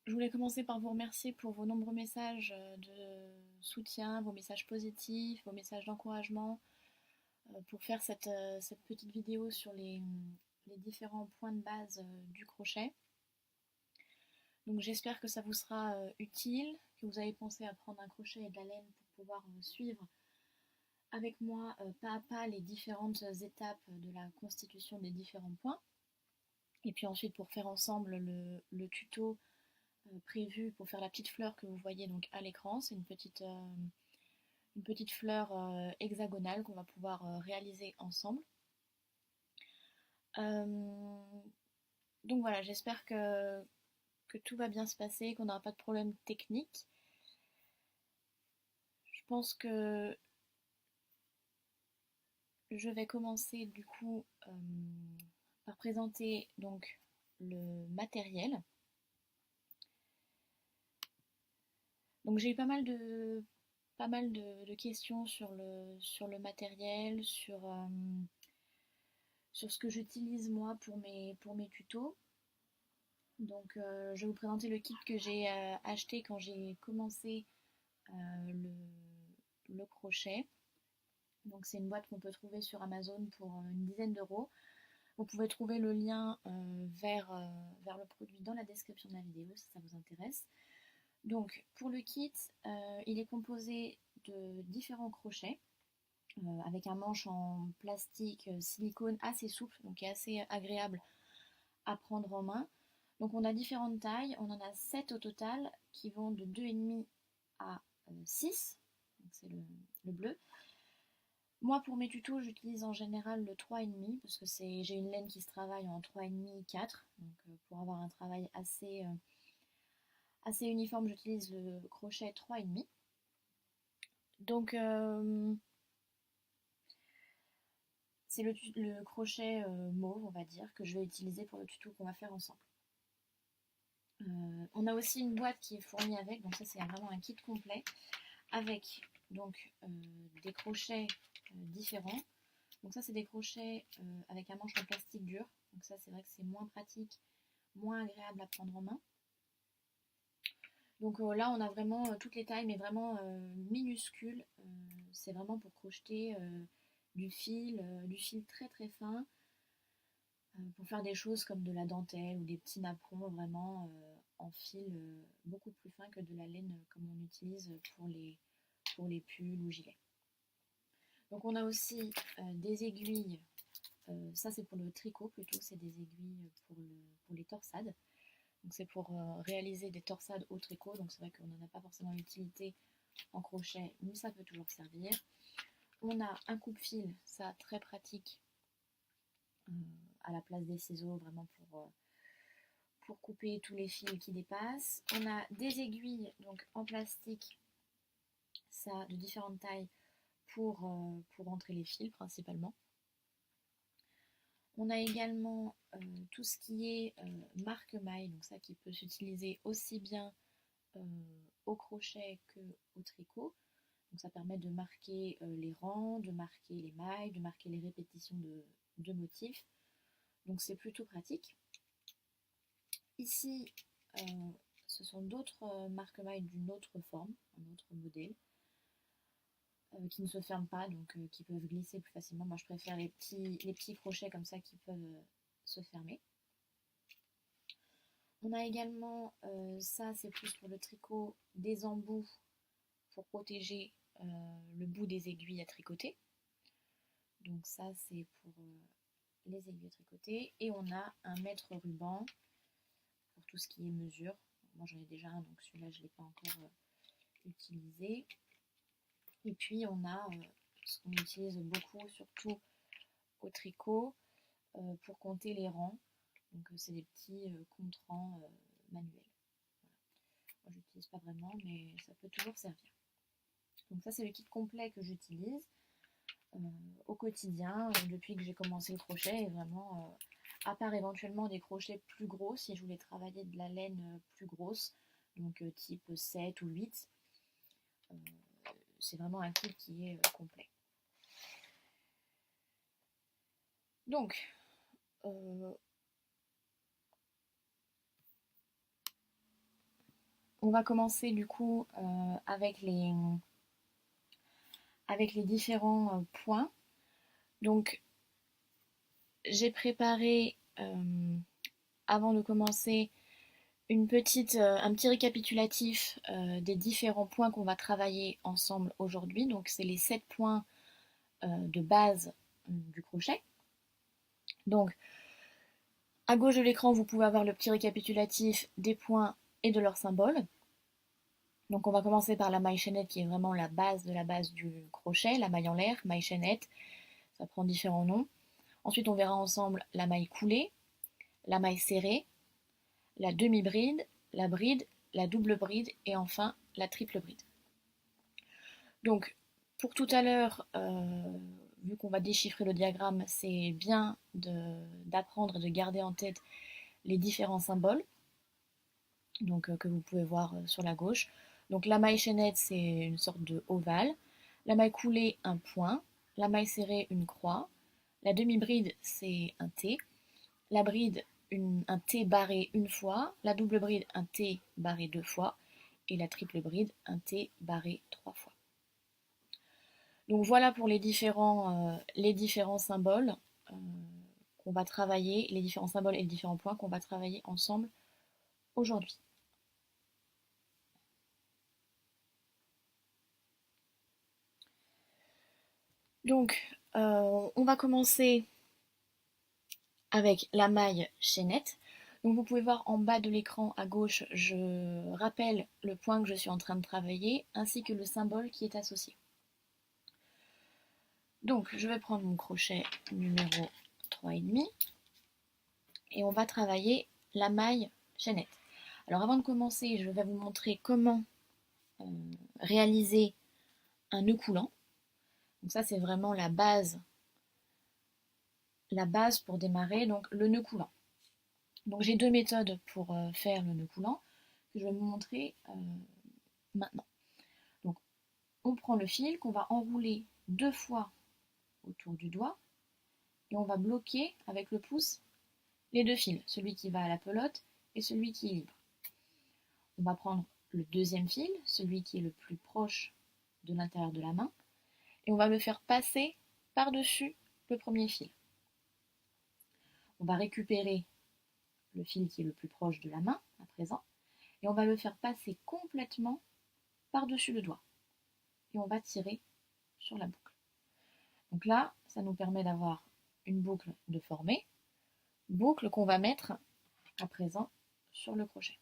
Je voulais commencer par vous remercier pour vos nombreux messages de soutien, vos messages positifs, vos messages d'encouragement, pour faire cette petite vidéo sur les différents points de base du crochet. Donc j'espère que ça vous sera utile, que vous avez pensé à prendre un crochet et de la laine pour pouvoir suivre avec moi pas à pas les différentes étapes de la constitution des différents points. Et puis ensuite pour faire ensemble le tuto prévu pour faire la petite fleur que vous voyez donc à l'écran. C'est une petite fleur hexagonale qu'on va pouvoir réaliser ensemble. Euh, donc voilà, j'espère que tout va bien se passer, qu'on n'aura pas de problème technique. Je pense que je vais commencer du coup par présenter donc le matériel. Donc j'ai eu pas mal de questions sur le matériel, sur ce que j'utilise moi pour mes tutos. Donc je vais vous présenter le kit que j'ai acheté quand j'ai commencé le crochet. Donc c'est une boîte qu'on peut trouver sur Amazon pour une dizaine d'euros. Vous pouvez trouver le lien vers le produit dans la description de la vidéo si ça vous intéresse. Donc pour le kit, il est composé de différents crochets avec un manche en plastique silicone assez souple, donc qui est assez agréable à prendre en main. Donc on a différentes tailles, on en a 7 au total qui vont de 2,5 à 6, donc c'est le bleu. Moi pour mes tutos j'utilise en général le 3,5 parce que j'ai une laine qui se travaille en 3,5 4, donc pour avoir un travail assez uniforme j'utilise le crochet 3,5. Donc c'est le crochet mauve on va dire que je vais utiliser pour le tuto qu'on va faire ensemble. On a aussi une boîte qui est fournie avec, donc ça c'est vraiment un kit complet avec donc des crochets différents. Donc ça c'est des crochets avec un manche en plastique dur, donc ça c'est vrai que c'est moins pratique, moins agréable à prendre en main. Donc là on a vraiment toutes les tailles mais vraiment minuscules. C'est vraiment pour crocheter du fil très très fin, pour faire des choses comme de la dentelle ou des petits napperons vraiment en fil beaucoup plus fin que de la laine comme on utilise pour les pulls ou gilets. Donc on a aussi des aiguilles, ça c'est pour le tricot plutôt, c'est des aiguilles pour les torsades. Donc c'est pour réaliser des torsades au tricot, donc c'est vrai qu'on n'en a pas forcément l'utilité en crochet, mais ça peut toujours servir. On a un coupe-fil, ça très pratique à la place des ciseaux, vraiment pour couper tous les fils qui dépassent. On a des aiguilles donc en plastique, ça de différentes tailles pour entrer les fils principalement. On a également tout ce qui est marque-maille, donc ça qui peut s'utiliser aussi bien au crochet qu'au tricot. Donc ça permet de marquer les rangs, de marquer les mailles, de marquer les répétitions de motifs. Donc c'est plutôt pratique. Ici, ce sont d'autres marque-mailles d'une autre forme, un autre modèle, qui ne se ferment pas, donc qui peuvent glisser plus facilement. Moi je préfère les petits crochets comme ça qui peuvent se fermer. On a également, ça c'est plus pour le tricot, des embouts pour protéger le bout des aiguilles à tricoter. Donc ça c'est pour les aiguilles à tricoter. Et on a un mètre ruban pour tout ce qui est mesure. Moi j'en ai déjà un, donc celui-là je ne l'ai pas encore utilisé. Et puis on a ce qu'on utilise beaucoup, surtout au tricot, pour compter les rangs. Donc c'est des petits compte-rangs manuels. Voilà. Moi je n'utilise pas vraiment, mais ça peut toujours servir. Donc ça c'est le kit complet que j'utilise au quotidien depuis que j'ai commencé le crochet. Et vraiment, à part éventuellement des crochets plus gros, si je voulais travailler de la laine plus grosse, donc type 7 ou 8, c'est vraiment un kit qui est complet. Donc, on va commencer du coup avec les différents points. Donc j'ai préparé avant de commencer un petit récapitulatif des différents points qu'on va travailler ensemble aujourd'hui. Donc c'est les 7 points de base du crochet. Donc à gauche de l'écran, vous pouvez avoir le petit récapitulatif des points et de leurs symboles. Donc on va commencer par la maille chaînette qui est vraiment la base de la base du crochet, la maille en l'air, maille chaînette, ça prend différents noms. Ensuite on verra ensemble la maille coulée, la maille serrée, la demi-bride, la double bride et enfin la triple bride. Donc pour tout à l'heure, vu qu'on va déchiffrer le diagramme, c'est bien d'apprendre et de garder en tête les différents symboles donc, que vous pouvez voir sur la gauche. Donc la maille chaînette, c'est une sorte de ovale. La maille coulée, un point. La maille serrée, une croix. La demi-bride, c'est un T. La bride, un T barré une fois. La double bride, un T barré 2 fois. Et la triple bride, un T barré 3 fois. Donc voilà pour les différents symboles qu'on va travailler, les différents symboles et les différents points qu'on va travailler ensemble aujourd'hui. Donc, on va commencer avec la maille chaînette. Donc vous pouvez voir en bas de l'écran à gauche, je rappelle le point que je suis en train de travailler ainsi que le symbole qui est associé. Donc je vais prendre mon crochet numéro 3,5 et on va travailler la maille chaînette. Alors avant de commencer, je vais vous montrer comment réaliser un nœud coulant. Donc ça c'est vraiment la base pour démarrer, donc le nœud coulant. Donc j'ai 2 méthodes pour faire le nœud coulant que je vais vous montrer maintenant. Donc on prend le fil qu'on va enrouler 2 fois autour du doigt et on va bloquer avec le pouce les 2 fils, celui qui va à la pelote et celui qui est libre. On va prendre le deuxième fil, celui qui est le plus proche de l'intérieur de la main, et on va le faire passer par-dessus le premier fil. On va récupérer le fil qui est le plus proche de la main à présent, et on va le faire passer complètement par-dessus le doigt. Et on va tirer sur la boucle. Donc là, ça nous permet d'avoir une boucle de formée, boucle qu'on va mettre à présent sur le crochet.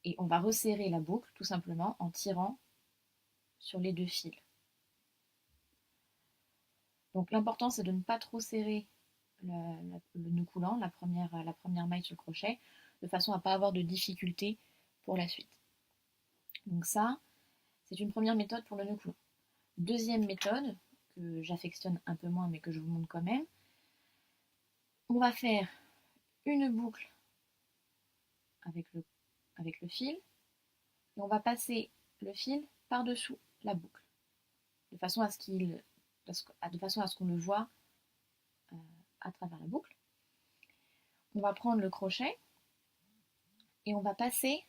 Et on va resserrer la boucle tout simplement en tirant sur les 2 fils. Donc l'important c'est de ne pas trop serrer le nœud coulant, la première maille sur le crochet, de façon à ne pas avoir de difficultés pour la suite. Donc ça, c'est une première méthode pour le nœud coulant. Deuxième méthode, que j'affectionne un peu moins mais que je vous montre quand même, on va faire une boucle avec le fil et on va passer le fil par-dessous la boucle de façon à ce qu'on le voit à travers la boucle. On va prendre le crochet et on va passer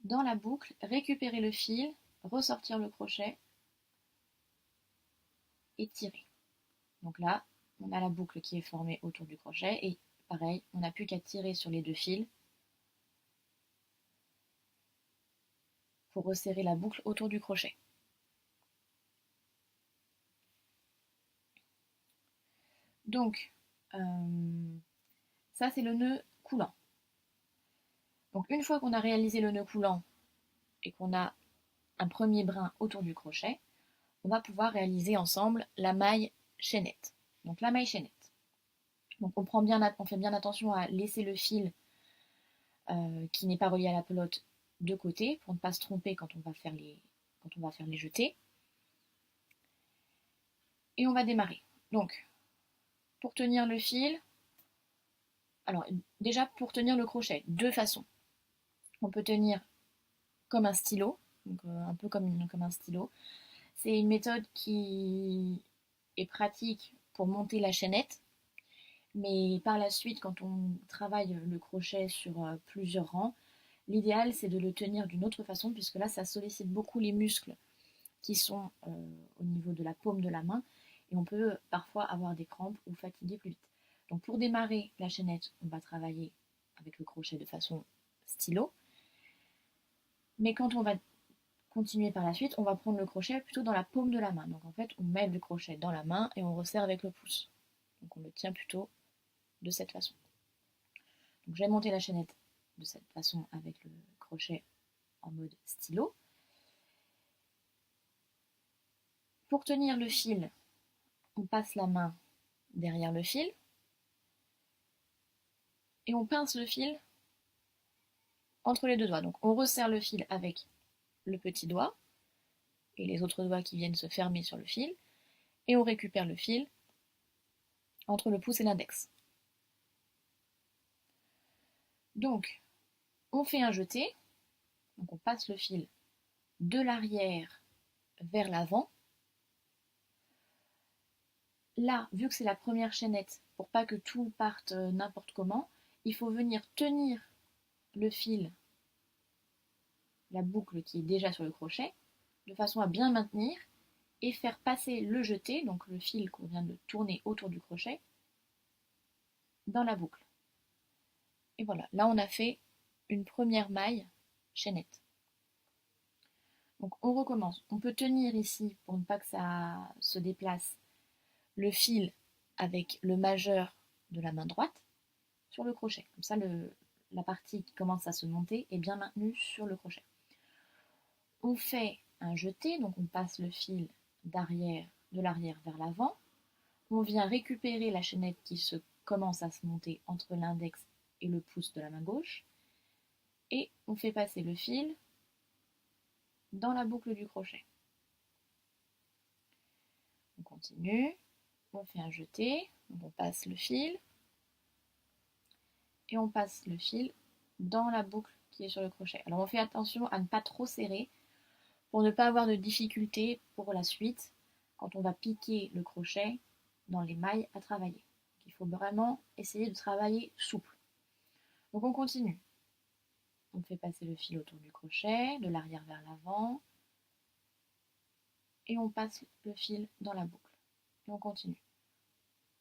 dans la boucle, récupérer le fil, ressortir le crochet et tirer. Donc là, on a la boucle qui est formée autour du crochet et pareil, on n'a plus qu'à tirer sur les 2 fils pour resserrer la boucle autour du crochet. Donc, ça c'est le nœud coulant. Donc une fois qu'on a réalisé le nœud coulant et qu'on a un premier brin autour du crochet, on va pouvoir réaliser ensemble la maille chaînette. Donc la maille chaînette. Donc on fait bien attention à laisser le fil qui n'est pas relié à la pelote de côté pour ne pas se tromper quand on va faire les jetés. Et on va démarrer. Donc pour tenir le fil, alors déjà pour tenir le crochet, 2 façons. On peut tenir comme un stylo, donc un peu comme un stylo. C'est une méthode qui est pratique pour monter la chaînette, Mais par la suite, quand on travaille le crochet sur plusieurs rangs, l'idéal c'est de le tenir d'une autre façon, puisque là ça sollicite beaucoup les muscles qui sont au niveau de la paume de la main, et on peut parfois avoir des crampes ou fatiguer plus vite. Donc pour démarrer la chaînette, on va travailler avec le crochet de façon stylo, mais quand on va continuer par la suite, on va prendre le crochet plutôt dans la paume de la main. Donc en fait, on met le crochet dans la main et on resserre avec le pouce. Donc on le tient plutôt de cette façon. Donc je vais monter la chaînette de cette façon avec le crochet en mode stylo. Pour tenir le fil, on passe la main derrière le fil et on pince le fil entre les deux doigts. Donc on resserre le fil avec le petit doigt et les autres doigts qui viennent se fermer sur le fil, et on récupère le fil entre le pouce et l'index. Donc on fait un jeté, donc on passe le fil de l'arrière vers l'avant. Là, vu que c'est la première chaînette, pour pas que tout parte n'importe comment, il faut venir tenir le fil, la boucle qui est déjà sur le crochet, de façon à bien maintenir et faire passer le jeté, donc le fil qu'on vient de tourner autour du crochet, dans la boucle. Et voilà, là on a fait une première maille chaînette. Donc on recommence. On peut tenir ici, pour ne pas que ça se déplace, le fil avec le majeur de la main droite sur le crochet. Comme ça, la partie qui commence à se monter est bien maintenue sur le crochet. On fait un jeté, donc on passe le fil de l'arrière vers l'avant. On vient récupérer la chaînette qui se commence à se monter entre l'index et le pouce de la main gauche. Et on fait passer le fil dans la boucle du crochet. On continue, on fait un jeté, donc on passe le fil et on passe le fil dans la boucle qui est sur le crochet. Alors on fait attention à ne pas trop serrer pour ne pas avoir de difficultés pour la suite quand on va piquer le crochet dans les mailles à travailler. Il faut vraiment essayer de travailler souple. Donc on continue. On fait passer le fil autour du crochet, de l'arrière vers l'avant, et on passe le fil dans la boucle. Et on continue.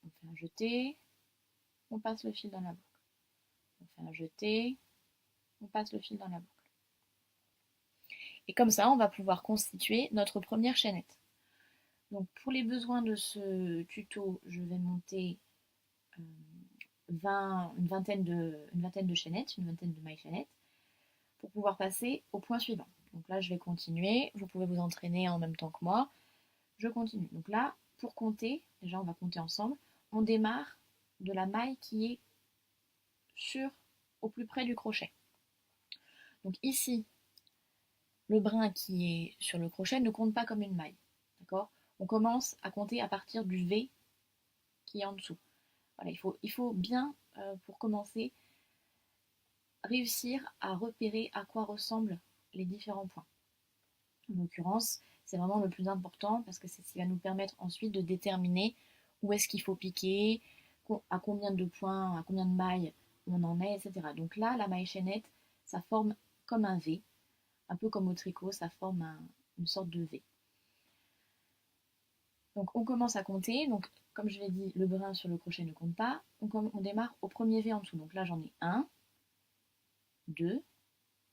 On fait un jeté, on passe le fil dans la boucle. On fait un jeté, on passe le fil dans la boucle. Et comme ça, on va pouvoir constituer notre première chaînette. Donc pour les besoins de ce tuto, je vais monter une vingtaine de chaînettes, une vingtaine de mailles chaînettes, pour pouvoir passer au point suivant. Donc là, je vais continuer. Vous pouvez vous entraîner en même temps que moi. Je continue. Donc là, pour compter, déjà on va compter ensemble, on démarre de la maille qui est au plus près du crochet. Donc ici, le brin qui est sur le crochet ne compte pas comme une maille. D'accord ? On commence à compter à partir du V qui est en dessous. Voilà, il faut bien, pour commencer, réussir à repérer à quoi ressemblent les différents points. En l'occurrence, c'est vraiment le plus important parce que c'est ce qui va nous permettre ensuite de déterminer où est-ce qu'il faut piquer, à combien de points, à combien de mailles on en est, etc. Donc là, la maille chaînette, ça forme comme un V, un peu comme au tricot, ça forme une sorte de V. Donc on commence à compter, donc comme je l'ai dit, le brin sur le crochet ne compte pas, on démarre au premier V en dessous. Donc là j'en ai 1, 2,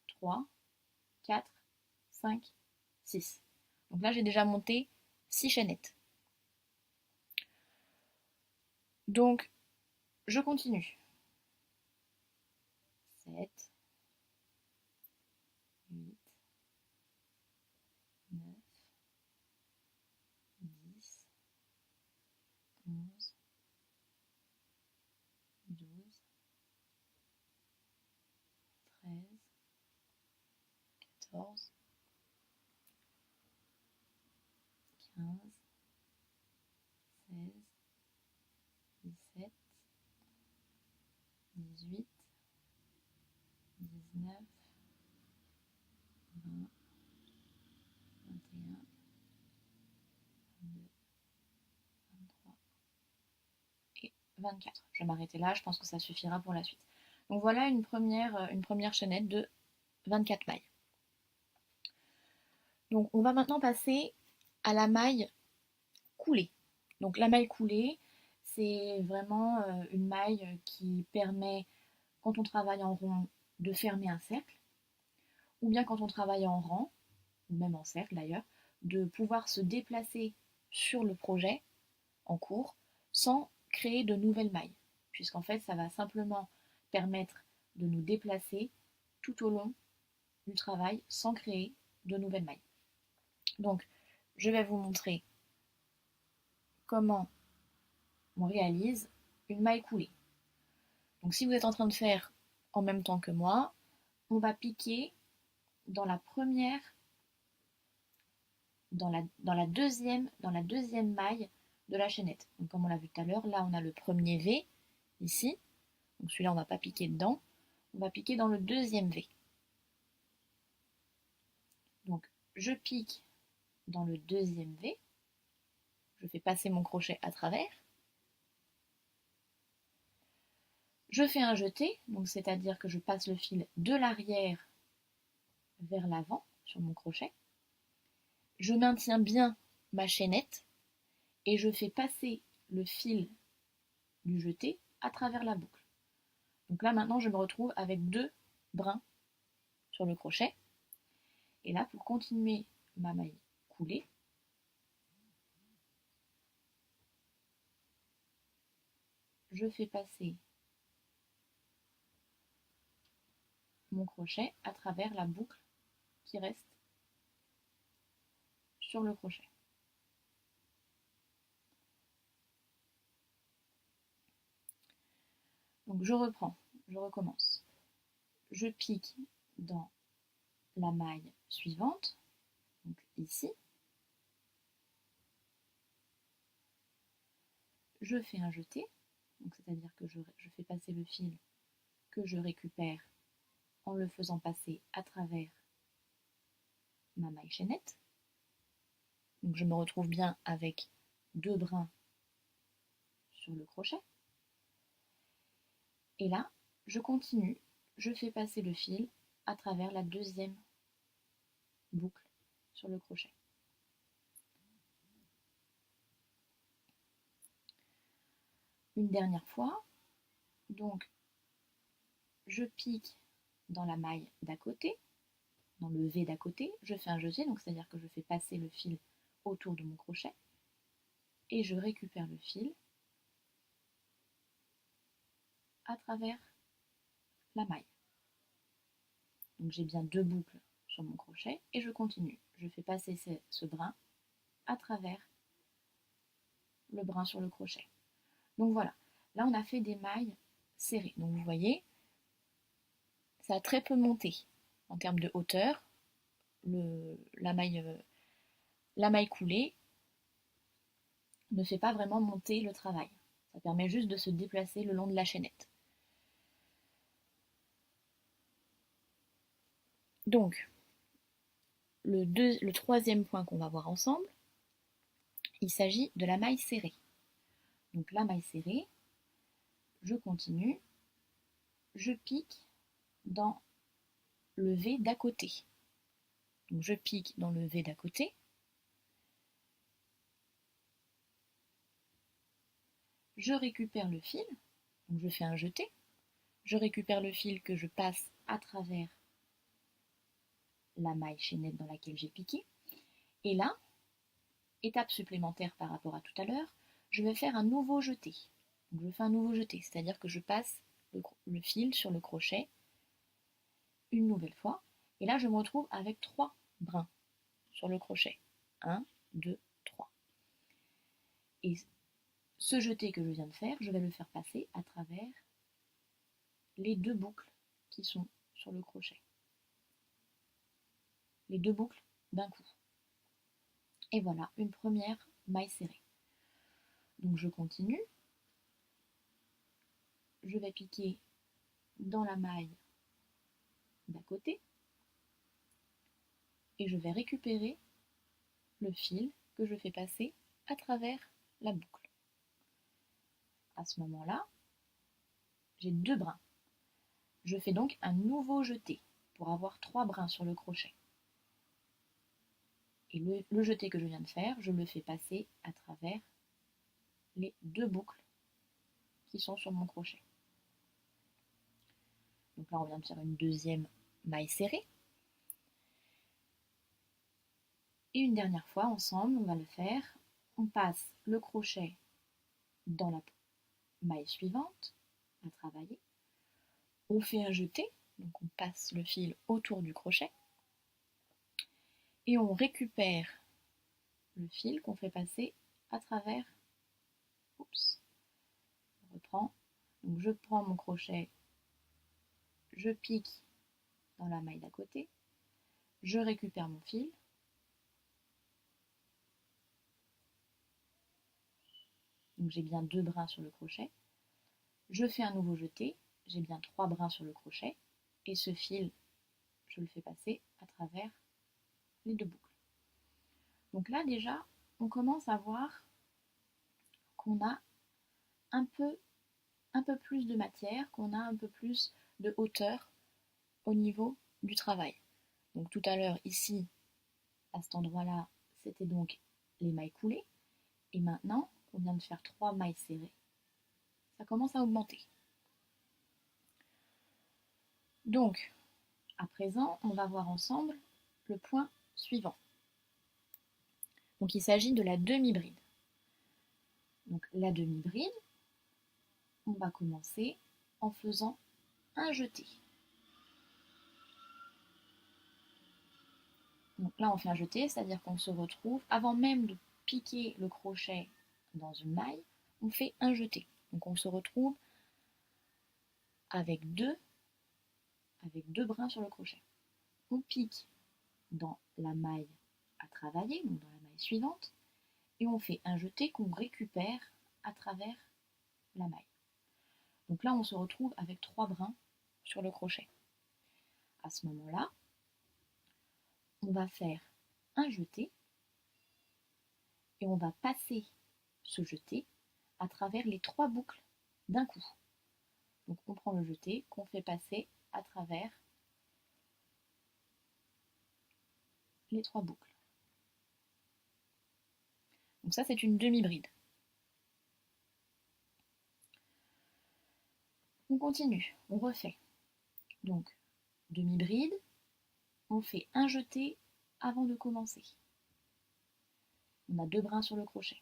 3, 4, 5, 6. Donc là j'ai déjà monté 6 chaînettes. Donc je continue. 7, 8, 9, 10, 11, 12, 13, 14, 15, 16, 17, 18, 19, 20, 21, 22, 23 et 24. Je vais m'arrêter là, je pense que ça suffira pour la suite. Donc voilà une première chaînette de 24 mailles. Donc on va maintenant passer à la maille coulée. Donc la maille coulée, c'est vraiment une maille qui permet, quand on travaille en rond, de fermer un cercle, ou bien quand on travaille en rang, ou même en cercle d'ailleurs, de pouvoir se déplacer sur le projet en cours sans créer de nouvelles mailles, puisqu'en fait ça va simplement permettre de nous déplacer tout au long du travail sans créer de nouvelles mailles. Donc je vais vous montrer comment on réalise une maille coulée. Donc si vous êtes en train de faire en même temps que moi, on va piquer dans la première, dans la deuxième maille de la chaînette. Donc comme on l'a vu tout à l'heure, là on a le premier V ici. Donc celui-là on ne va pas piquer dedans, on va piquer dans le deuxième V. Donc je pique dans le deuxième V, je fais passer mon crochet à travers, je fais un jeté, donc c'est-à-dire que je passe le fil de l'arrière vers l'avant sur mon crochet, je maintiens bien ma chaînette et je fais passer le fil du jeté à travers la boucle. Donc là maintenant je me retrouve avec 2 brins sur le crochet, et là pour continuer ma maille coulée, je fais passer mon crochet à travers la boucle qui reste sur le crochet. Donc je reprends, je recommence. Je pique dans la maille suivante, donc ici. Je fais un jeté, c'est-à-dire que je fais passer le fil que je récupère en le faisant passer à travers ma maille chaînette. Donc je me retrouve bien avec 2 brins sur le crochet. Et là, je continue, je fais passer le fil à travers la deuxième boucle sur le crochet. Une dernière fois, donc je pique dans la maille d'à côté, dans le V d'à côté, je fais un jeté, donc c'est-à-dire que je fais passer le fil autour de mon crochet et je récupère le fil à travers la maille. Donc j'ai bien 2 boucles sur mon crochet et je continue. Je fais passer ce brin à travers le brin sur le crochet. Donc voilà, là on a fait des mailles serrées. Donc vous voyez, ça a très peu monté en termes de hauteur. La maille coulée ne fait pas vraiment monter le travail. Ça permet juste de se déplacer le long de la chaînette. Donc, le troisième point qu'on va voir ensemble, il s'agit de la maille serrée. Donc la maille serrée, je continue, je pique dans le V d'à côté. Donc je pique dans le V d'à côté, je récupère le fil, donc je fais un jeté, je récupère le fil que je passe à travers la maille chaînette dans laquelle j'ai piqué, et là, étape supplémentaire par rapport à tout à l'heure, je vais faire un nouveau jeté. Donc je fais un nouveau jeté, c'est-à-dire que je passe le fil sur le crochet une nouvelle fois, et là je me retrouve avec 3 brins sur le crochet. 1, 2, 3. Et ce jeté que je viens de faire, je vais le faire passer à travers les 2 boucles qui sont sur le crochet. Les 2 boucles d'un coup. Et voilà, une première maille serrée. Donc je continue. Je vais piquer dans la maille d'à côté et je vais récupérer le fil que je fais passer à travers la boucle. À ce moment-là, j'ai 2 brins. Je fais donc un nouveau jeté pour avoir 3 brins sur le crochet. Et le jeté que je viens de faire, je le fais passer à travers les 2 boucles qui sont sur mon crochet. Donc là, on vient de faire une deuxième maille serrée. Et une dernière fois, ensemble, on va le faire. On passe le crochet dans la maille suivante à travailler. On fait un jeté, donc on passe le fil autour du crochet. Et on récupère le fil qu'on fait passer à travers. Oups, on reprend. Donc je prends mon crochet, je pique dans la maille d'à côté, je récupère mon fil, donc j'ai bien 2 brins sur le crochet, je fais un nouveau jeté, j'ai bien 3 brins sur le crochet, et ce fil, je le fais passer à travers les 2 boucles. Donc là déjà, on commence à voir qu'on a un peu plus de matière, qu'on a un peu plus de hauteur au niveau du travail. Donc tout à l'heure, ici, à cet endroit-là, c'était donc les mailles coulées. Et maintenant, on vient de faire 3 mailles serrées. Ça commence à augmenter. Donc, à présent, on va voir ensemble le point suivant. Donc il s'agit de la demi-bride. Donc la demi-bride, on va commencer en faisant un jeté. Donc là, on fait un jeté, c'est-à-dire qu'on se retrouve, avant même de piquer le crochet dans une maille, on fait un jeté. Donc on se retrouve avec deux brins sur le crochet. On pique dans la maille à travailler, donc dans la maille suivante, et on fait un jeté qu'on récupère à travers la maille. Donc là, on se retrouve avec 3 brins sur le crochet. À ce moment-là, on va faire un jeté et on va passer ce jeté à travers les 3 boucles d'un coup. Donc on prend le jeté qu'on fait passer à travers les 3 boucles. Donc ça, c'est une demi-bride. On continue, on refait. Donc, demi-bride, on fait un jeté avant de commencer. On a 2 brins sur le crochet.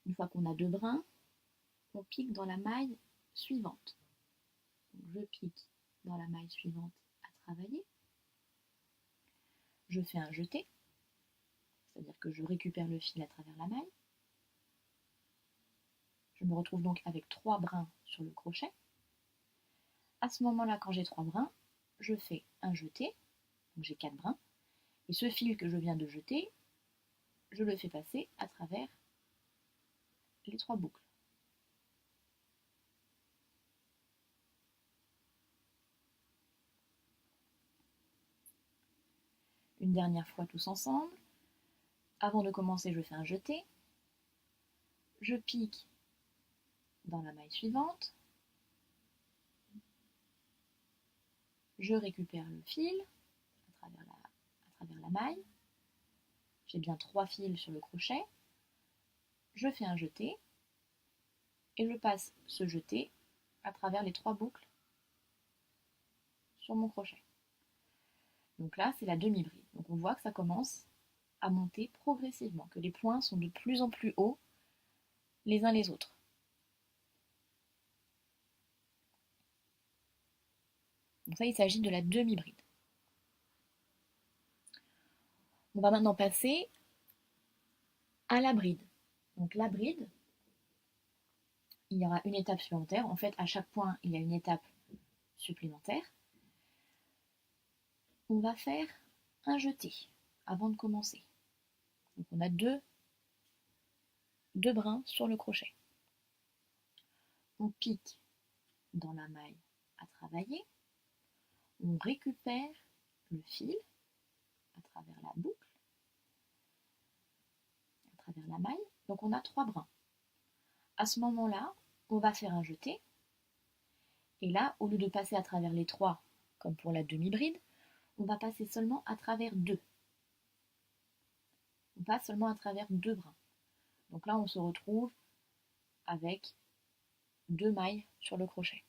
Une fois qu'on a 2 brins, on pique dans la maille suivante. Donc, je pique dans la maille suivante à travailler. Je fais un jeté, c'est-à-dire que je récupère le fil à travers la maille. Je me retrouve donc avec 3 brins sur le crochet. À ce moment-là, quand j'ai 3 brins, je fais un jeté, donc j'ai 4 brins, et ce fil que je viens de jeter, je le fais passer à travers les 3 boucles. Une dernière fois tous ensemble. Avant de commencer, je fais un jeté. Je pique dans la maille suivante. Je récupère le fil à travers la maille. J'ai bien 3 fils sur le crochet. Je fais un jeté et je passe ce jeté à travers les 3 boucles sur mon crochet. Donc là, c'est la demi-bride. Donc on voit que ça commence à monter progressivement, que les points sont de plus en plus hauts les uns les autres. Donc ça, il s'agit de la demi-bride. On va maintenant passer à la bride. Donc la bride, il y aura une étape supplémentaire. En fait, à chaque point, il y a une étape supplémentaire. On va faire un jeté avant de commencer. Donc on a deux brins sur le crochet. On pique dans la maille à travailler. On récupère le fil à travers la boucle, à travers la maille. Donc on a 3 brins. À ce moment-là, on va faire un jeté. Et là, au lieu de passer à travers les 3, comme pour la demi-bride, on va passer seulement à travers 2. On passe seulement à travers 2 brins. Donc là, on se retrouve avec 2 mailles sur le crochet.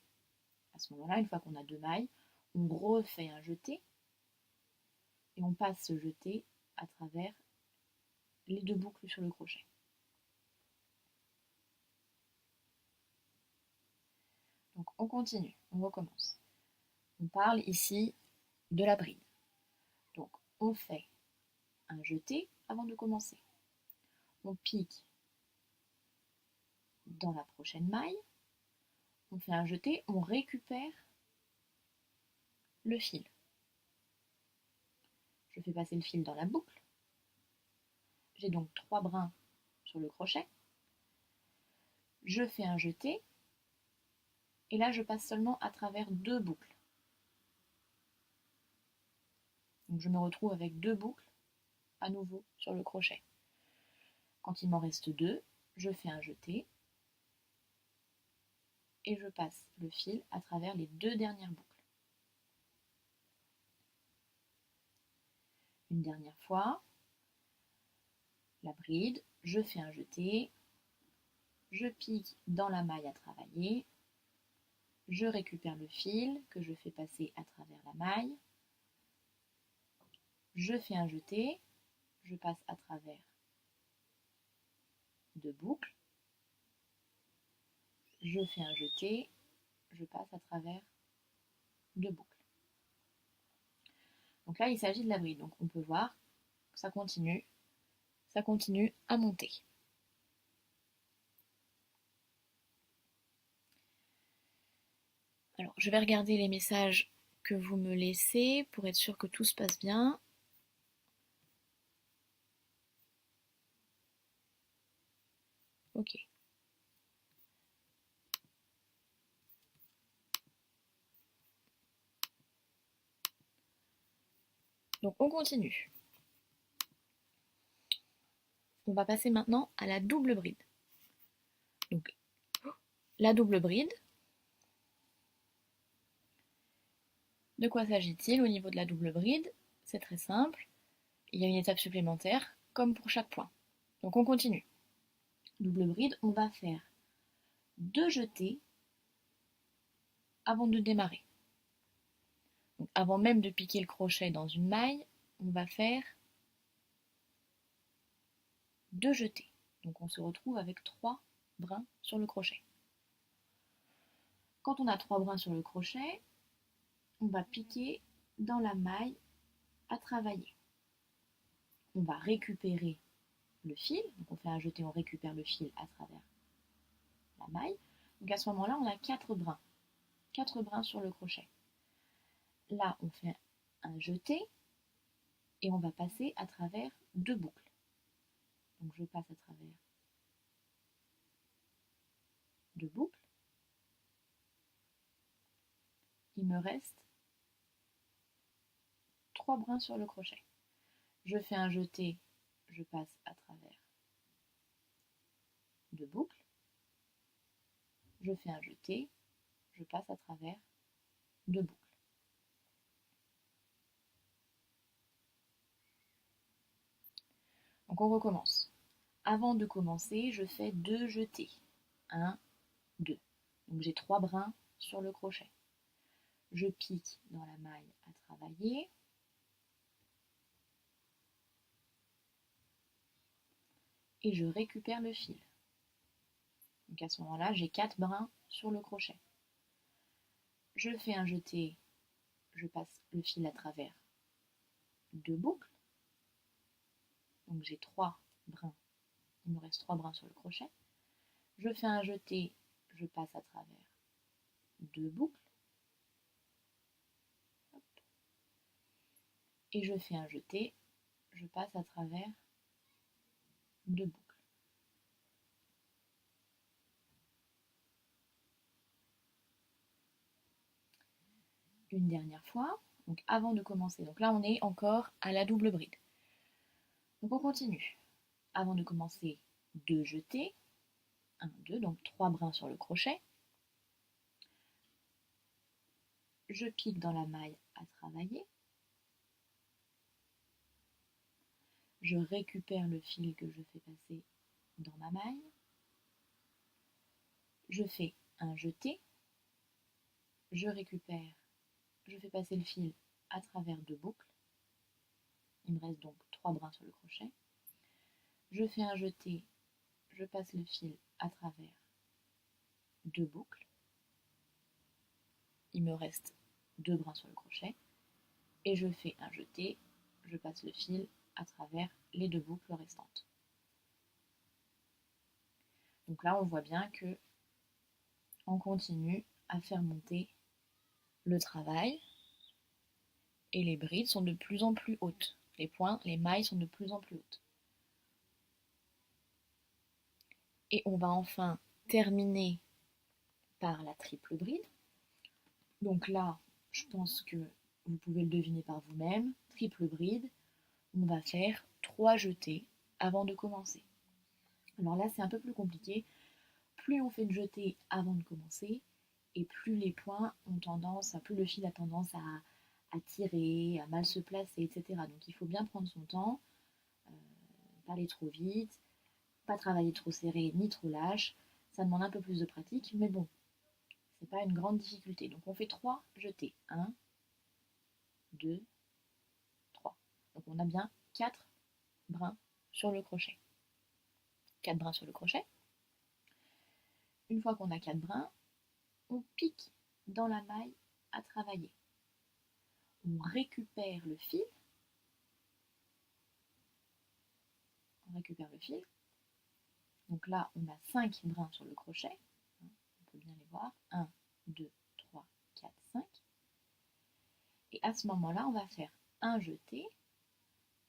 À ce moment-là, une fois qu'on a 2 mailles, on refait un jeté et on passe ce jeté à travers les 2 boucles sur le crochet. Donc on continue, on recommence. On parle ici de la bride. Donc on fait un jeté avant de commencer. On pique dans la prochaine maille, on fait un jeté, on récupère le fil. Je fais passer le fil dans la boucle. J'ai donc 3 brins sur le crochet. Je fais un jeté et là je passe seulement à travers 2 boucles. Donc je me retrouve avec 2 boucles à nouveau sur le crochet. Quand il m'en reste 2, je fais un jeté et je passe le fil à travers les 2 dernières boucles. Une dernière fois, la bride, je fais un jeté, je pique dans la maille à travailler, je récupère le fil que je fais passer à travers la maille, je fais un jeté, je passe à travers 2 boucles, je fais un jeté, je passe à travers 2 boucles. Donc là, il s'agit de la bride. Donc on peut voir que ça continue à monter. Alors, je vais regarder les messages que vous me laissez pour être sûr que tout se passe bien. Ok. Donc on continue. On va passer maintenant à la double bride. Donc la double bride. De quoi s'agit-il au niveau de la double bride? C'est très simple. Il y a une étape supplémentaire, comme pour chaque point. Donc on continue. Double bride, on va faire 2 jetés avant de démarrer. Donc avant même de piquer le crochet dans une maille, on va faire 2 jetés. Donc on se retrouve avec 3 brins sur le crochet. Quand on a 3 brins sur le crochet, on va piquer dans la maille à travailler. On va récupérer le fil, donc on fait un jeté, on récupère le fil à travers la maille. Donc à ce moment-là, on a 4 brins. 4 brins sur le crochet. Là, on fait un jeté et on va passer à travers 2 boucles. Donc je passe à travers 2 boucles. Il me reste 3 brins sur le crochet. Je fais un jeté, je passe à travers 2 boucles. Je fais un jeté, je passe à travers 2 boucles. Donc on recommence. Avant de commencer, je fais 2 jetés. 1, 2. Donc j'ai 3 brins sur le crochet. Je pique dans la maille à travailler. Et je récupère le fil. Donc à ce moment-là, j'ai 4 brins sur le crochet. Je fais un jeté, je passe le fil à travers 2 boucles. Donc j'ai 3 brins, il me reste 3 brins sur le crochet. Je fais un jeté, je passe à travers 2 boucles. Hop. Et je fais un jeté, je passe à travers 2 boucles. Une dernière fois, donc avant de commencer. Donc là, on est encore à la double bride. Donc on continue. Avant de commencer, 2 jetés. 1, 2, donc 3 brins sur le crochet. Je pique dans la maille à travailler. Je récupère le fil que je fais passer dans ma maille. Je fais un jeté. Je récupère, je fais passer le fil à travers 2 boucles. Il me reste donc 3 brins sur le crochet. Je fais un jeté, je passe le fil à travers 2 boucles. Il me reste 2 brins sur le crochet. Et je fais un jeté, je passe le fil à travers les 2 boucles restantes. Donc là, on voit bien que on continue à faire monter le travail et les brides sont de plus en plus hautes. Les points, les mailles sont de plus en plus hautes. Et on va enfin terminer par la triple bride. Donc là, je pense que vous pouvez le deviner par vous-même. Triple bride, on va faire 3 jetés avant de commencer. Alors là, c'est un peu plus compliqué. Plus on fait de jetés avant de commencer, et plus les points ont tendance, plus le fil a tendance à tirer, à mal se placer, etc. Donc il faut bien prendre son temps, pas aller trop vite, pas travailler trop serré ni trop lâche. Ça demande un peu plus de pratique, mais bon, c'est pas une grande difficulté. Donc on fait 3 jetés. 1, 2, 3. Donc on a bien 4 brins sur le crochet. 4 brins sur le crochet. Une fois qu'on a 4 brins, on pique dans la maille à travailler. On récupère le fil. On récupère le fil. Donc là, on a 5 brins sur le crochet. On peut bien les voir. 1, 2, 3, 4, 5. Et à ce moment-là, on va faire un jeté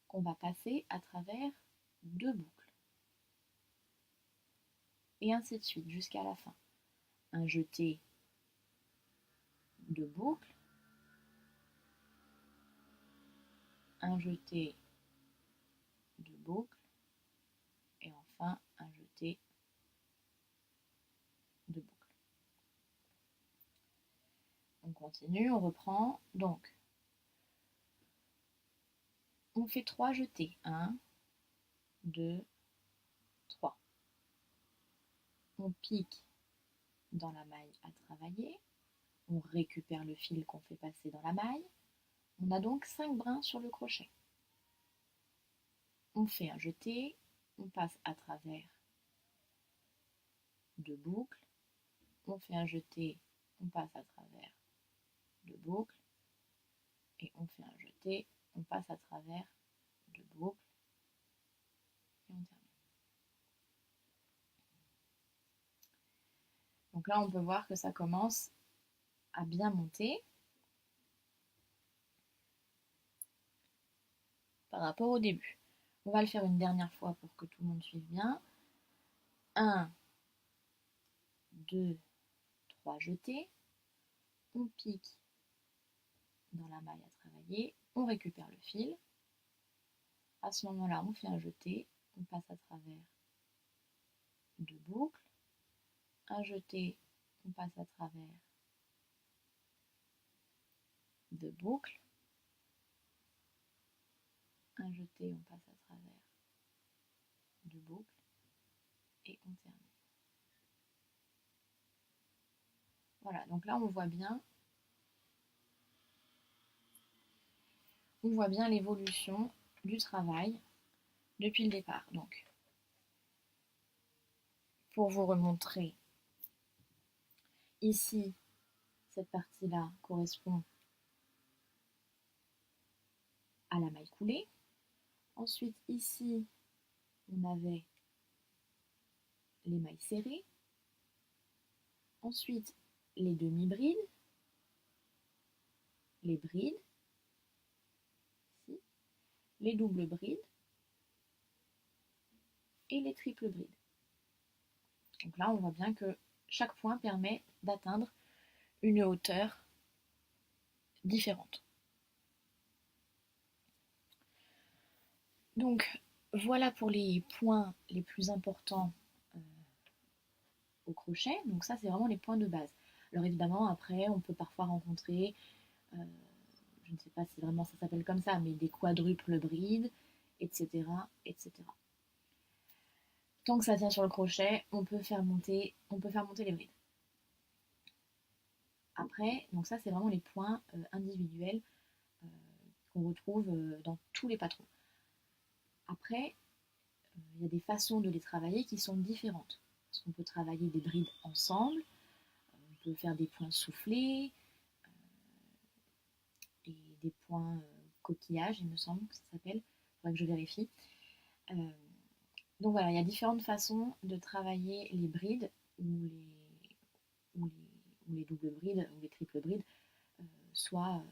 qu'on va passer à travers 2 boucles. Et ainsi de suite jusqu'à la fin. Un jeté de boucles, un jeté de boucles, et enfin un jeté de boucles. On continue, on reprend. Donc, on fait 3 jetés. 1, 2, 3. On pique dans la maille à travailler. On récupère le fil qu'on fait passer dans la maille. On a donc 5 brins sur le crochet. On fait un jeté, on passe à travers 2 boucles. On fait un jeté, on passe à travers 2 boucles. Et on fait un jeté, on passe à travers 2 boucles. Et on termine. Donc là, on peut voir que ça commence à bien monter par rapport au début. On va le faire une dernière fois pour que tout le monde suive bien. 1, 2, 3 jetés. On pique dans la maille à travailler. On récupère le fil. À ce moment-là, on fait un jeté. On passe à travers 2 boucles. Un jeté, on passe à travers 2 boucles. Un jeté, on passe à travers 2 boucles. Et on termine. Voilà, donc là on voit bien l'évolution du travail depuis le départ. Donc, pour vous remontrer, ici, cette partie-là correspond à la maille coulée. Ensuite, ici, on avait les mailles serrées. Ensuite, les demi-brides, les brides, ici, les doubles brides et les triples brides. Donc là, on voit bien que chaque point permet d'atteindre une hauteur différente. Donc voilà pour les points les plus importants au crochet. Donc ça, c'est vraiment les points de base. Alors évidemment, après, on peut parfois rencontrer, je ne sais pas si vraiment ça s'appelle comme ça, mais des quadruples brides, etc., etc. Tant que ça tient sur le crochet, on peut faire monter les brides. Après, donc ça, c'est vraiment les points individuels euh, qu'on retrouve dans tous les patrons. Après, il y a des façons de les travailler qui sont différentes. Parce qu'on peut travailler des brides ensemble, on peut faire des points soufflés, et des points coquillages, il me semble que ça s'appelle. Il faudrait que je vérifie. Euh, donc voilà, il y a différentes façons de travailler les brides ou les doubles brides ou les triples brides, soit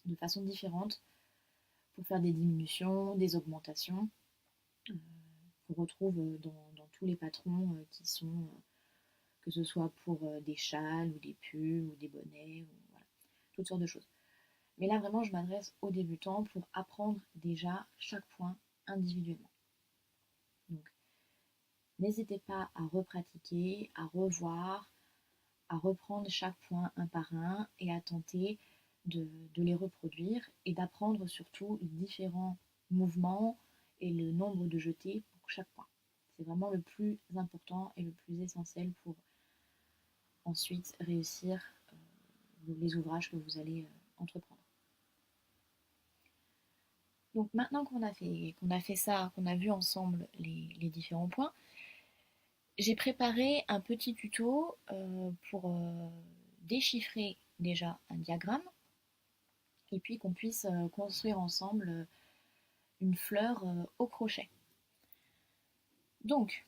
de façon différente pour faire des diminutions, des augmentations qu'on retrouve dans tous les patrons qui sont, que ce soit pour des châles ou des pulls ou des bonnets, ou, voilà, toutes sortes de choses. Mais là, vraiment, je m'adresse aux débutants pour apprendre déjà chaque point individuellement. Donc, n'hésitez pas à repratiquer, à revoir, à reprendre chaque point un par un et à tenter de les reproduire et d'apprendre surtout les différents mouvements et le nombre de jetés pour chaque point. C'est vraiment le plus important et le plus essentiel pour ensuite réussir les ouvrages que vous allez entreprendre. Donc maintenant qu'on a fait ça, qu'on a vu ensemble les différents points, j'ai préparé un petit tuto pour déchiffrer déjà un diagramme et puis qu'on puisse construire ensemble une fleur au crochet. Donc,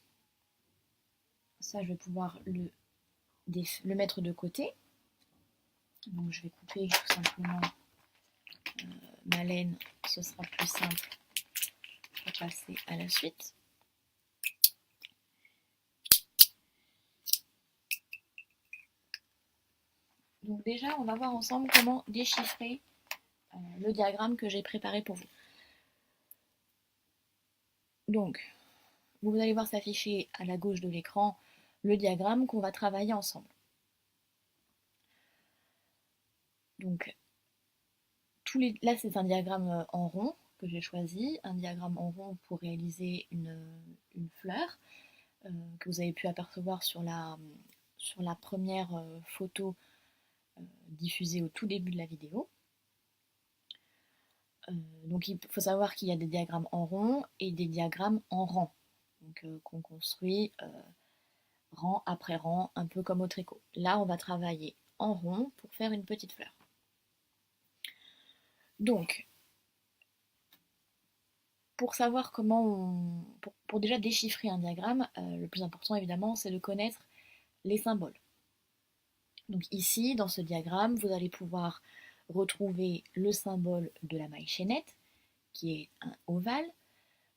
ça je vais pouvoir le mettre de côté. Donc je vais couper tout simplement ma laine, ce sera plus simple pour passer à la suite. Donc déjà, on va voir ensemble comment déchiffrer le diagramme que j'ai préparé pour vous. Donc, vous allez voir s'afficher à la gauche de l'écran le diagramme qu'on va travailler ensemble. Donc, là, c'est un diagramme en rond que j'ai choisi, un diagramme en rond pour réaliser une fleur que vous avez pu apercevoir sur la première photo diffusée au tout début de la vidéo. Donc il faut savoir qu'il y a des diagrammes en rond et des diagrammes en rang, donc qu'on construit rang après rang, un peu comme au tricot. Là, on va travailler en rond pour faire une petite fleur. Donc, pour savoir pour déjà déchiffrer un diagramme, le plus important évidemment, c'est de connaître les symboles. Donc ici, dans ce diagramme, vous allez pouvoir retrouver le symbole de la maille chaînette, qui est un ovale.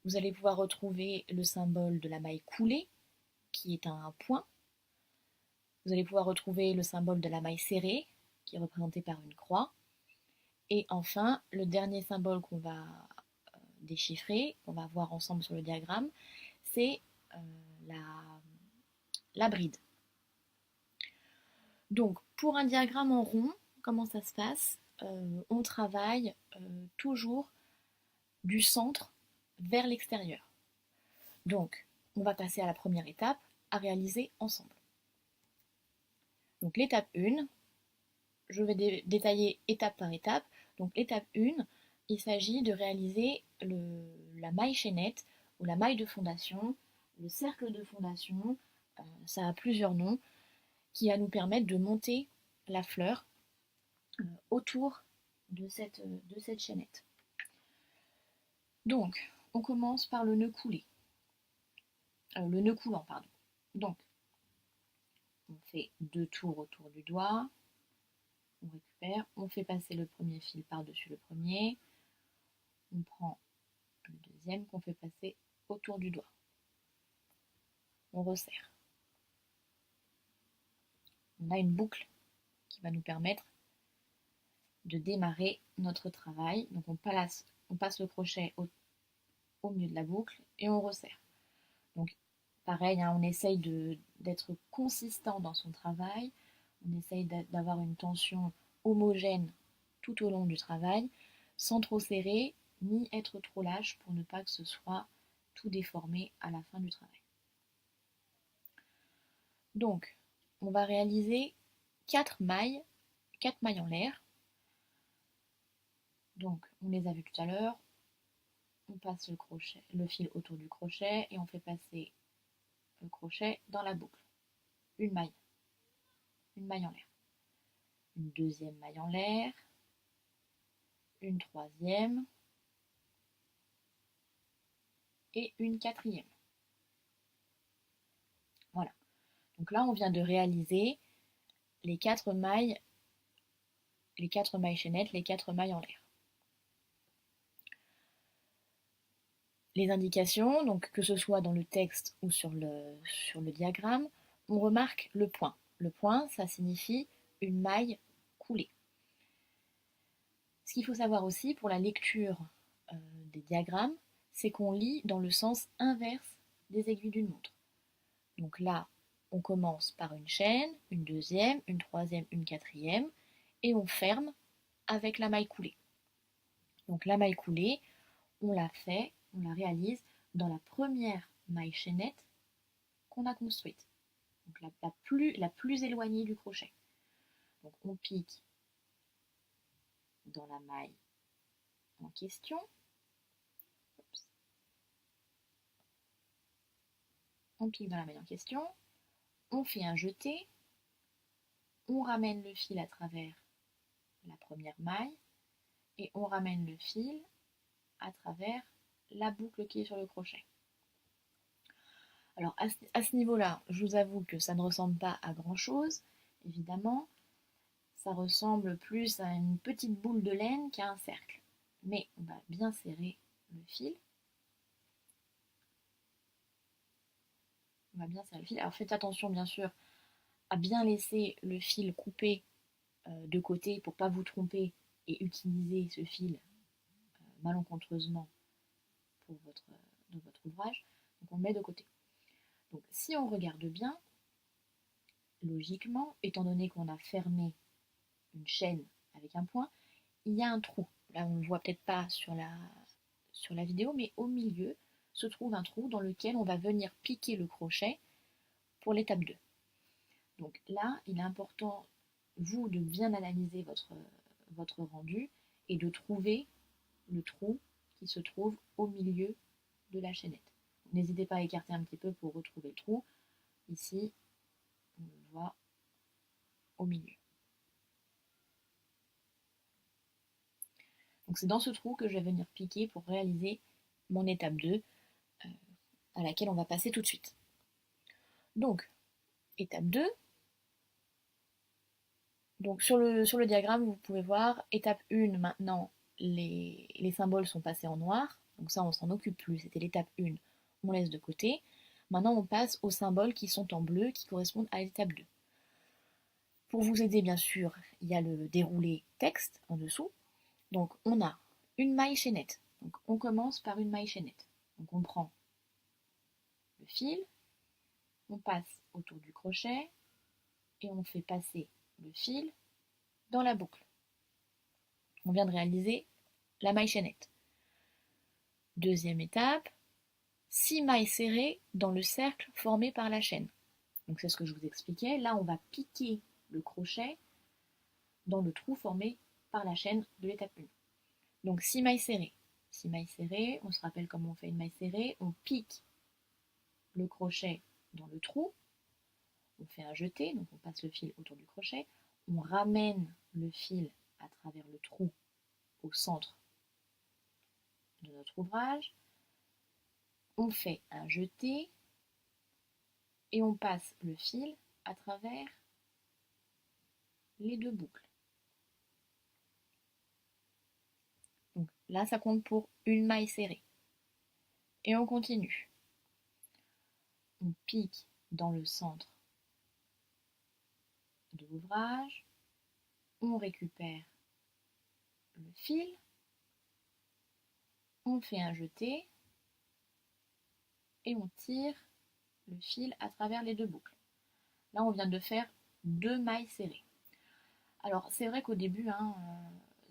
Vous allez pouvoir retrouver le symbole de la maille coulée, qui est un point. Vous allez pouvoir retrouver le symbole de la maille serrée, qui est représenté par une croix. Et enfin, le dernier symbole qu'on va déchiffrer, qu'on va voir ensemble sur le diagramme, c'est la bride. Donc, pour un diagramme en rond, comment ça se passe? On travaille toujours du centre vers l'extérieur. Donc, on va passer à la première étape, à réaliser ensemble. Donc, l'étape 1, je vais détailler étape par étape. Donc, l'étape 1, il s'agit de réaliser la maille chaînette ou la maille de fondation, le cercle de fondation, ça a plusieurs noms, qui va nous permettre de monter la fleur autour de cette chaînette. Donc, on commence par le nœud coulé. Le nœud coulant, pardon. Donc, on fait 2 tours autour du doigt, on récupère, on fait passer le premier fil par-dessus le premier, on prend le deuxième qu'on fait passer autour du doigt. On resserre. On a une boucle qui va nous permettre de démarrer notre travail. Donc on passe le crochet au milieu de la boucle et on resserre. Donc pareil, hein, on essaye d'être consistant dans son travail, on essaye d'avoir une tension homogène tout au long du travail, sans trop serrer ni être trop lâche pour ne pas que ce soit tout déformé à la fin du travail. Donc, on va réaliser 4 mailles en l'air. Donc, on les a vues tout à l'heure. On passe le fil autour du crochet et on fait passer le crochet dans la boucle. Une maille en l'air. Une deuxième maille en l'air. Une troisième. Et une quatrième. Voilà. Donc là, on vient de réaliser les 4 mailles chaînettes, les 4 mailles en l'air. Les indications, donc que ce soit dans le texte ou sur le diagramme, on remarque le point. Le point, ça signifie une maille coulée. Ce qu'il faut savoir aussi pour la lecture des diagrammes, c'est qu'on lit dans le sens inverse des aiguilles d'une montre. Donc là, on commence par une chaîne, une deuxième, une troisième, une quatrième, et on ferme avec la maille coulée. Donc la maille coulée, on la réalise dans la première maille chaînette qu'on a construite. Donc la plus éloignée du crochet. Donc on pique dans la maille en question. On pique dans la maille en question, on fait un jeté, on ramène le fil à travers la première maille et on ramène le fil à travers la boucle qui est sur le crochet. Alors à ce niveau-là, je vous avoue que ça ne ressemble pas à grand-chose, évidemment. Ça ressemble plus à une petite boule de laine qu'à un cercle. Mais on va bien serrer le fil. Alors faites attention bien sûr à bien laisser le fil coupé de côté pour ne pas vous tromper et utiliser ce fil malencontreusement dans votre ouvrage. Donc on le met de côté. Donc si on regarde bien, logiquement, étant donné qu'on a fermé une chaîne avec un point, il y a un trou. Là on ne le voit peut-être pas sur la vidéo, mais au milieu se trouve un trou dans lequel on va venir piquer le crochet pour l'étape 2. Donc là, il est important, vous, de bien analyser votre rendu et de trouver le trou qui se trouve au milieu de la chaînette. N'hésitez pas à écarter un petit peu pour retrouver le trou. Ici, on le voit au milieu. Donc c'est dans ce trou que je vais venir piquer pour réaliser mon étape 2 à laquelle on va passer tout de suite. Donc, étape 2. Donc sur le diagramme, vous pouvez voir, étape 1, maintenant, les symboles sont passés en noir. Donc ça, on s'en occupe plus. C'était l'étape 1, on laisse de côté. Maintenant, on passe aux symboles qui sont en bleu, qui correspondent à l'étape 2. Pour vous aider, bien sûr, il y a le déroulé texte en dessous. Donc on a une maille chaînette. Donc on commence par une maille chaînette. Donc on prend le fil, on passe autour du crochet et on fait passer le fil dans la boucle. On vient de réaliser la maille chaînette. Deuxième étape, 6 mailles serrées dans le cercle formé par la chaîne. Donc c'est ce que je vous expliquais. Là, on va piquer le crochet dans le trou formé par la chaîne de l'étape 1. Donc 6 mailles serrées. 6 mailles serrées, on se rappelle comment on fait une maille serrée. On pique le crochet dans le trou. On fait un jeté, donc on passe le fil autour du crochet. On ramène le fil à travers le trou au centre de notre ouvrage. On fait un jeté et on passe le fil à travers les deux boucles. Donc là, ça compte pour une maille serrée. Et on continue. On pique dans le centre de l'ouvrage. On récupère le fil. On fait un jeté et on tire le fil à travers les deux boucles. Là, on vient de faire 2 mailles serrées. Alors, c'est vrai qu'au début,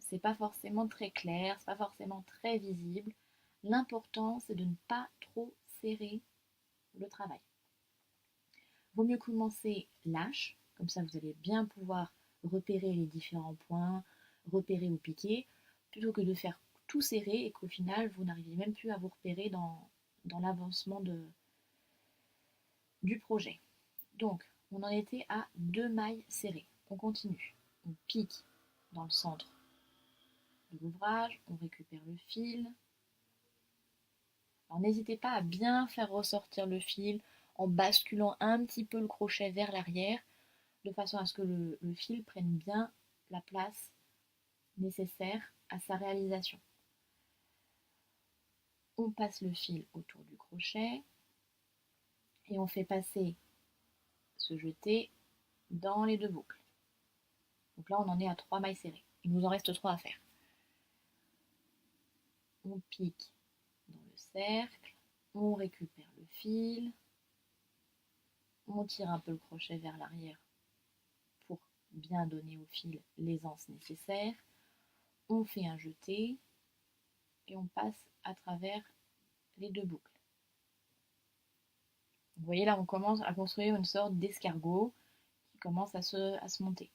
c'est pas forcément très clair, c'est pas forcément très visible. L'important, c'est de ne pas trop serrer le travail. Vaut mieux commencer lâche, comme ça vous allez bien pouvoir repérer les différents points, repérer ou piquer, plutôt que de faire tout serré et qu'au final vous n'arriviez même plus à vous repérer dans l'avancement du projet. Donc, on en était à 2 mailles serrées. On continue. On pique dans le centre de l'ouvrage, on récupère le fil. Alors, n'hésitez pas à bien faire ressortir le fil en basculant un petit peu le crochet vers l'arrière, de façon à ce que le fil prenne bien la place nécessaire à sa réalisation. On passe le fil autour du crochet et on fait passer ce jeté dans les deux boucles. Donc là, on en est à 3 mailles serrées. Il nous en reste 3 à faire. On pique dans le cercle, on récupère le fil, on tire un peu le crochet vers l'arrière pour bien donner au fil l'aisance nécessaire, on fait un jeté et on passe à travers les deux boucles. Vous voyez là, on commence à construire une sorte d'escargot qui commence à se monter.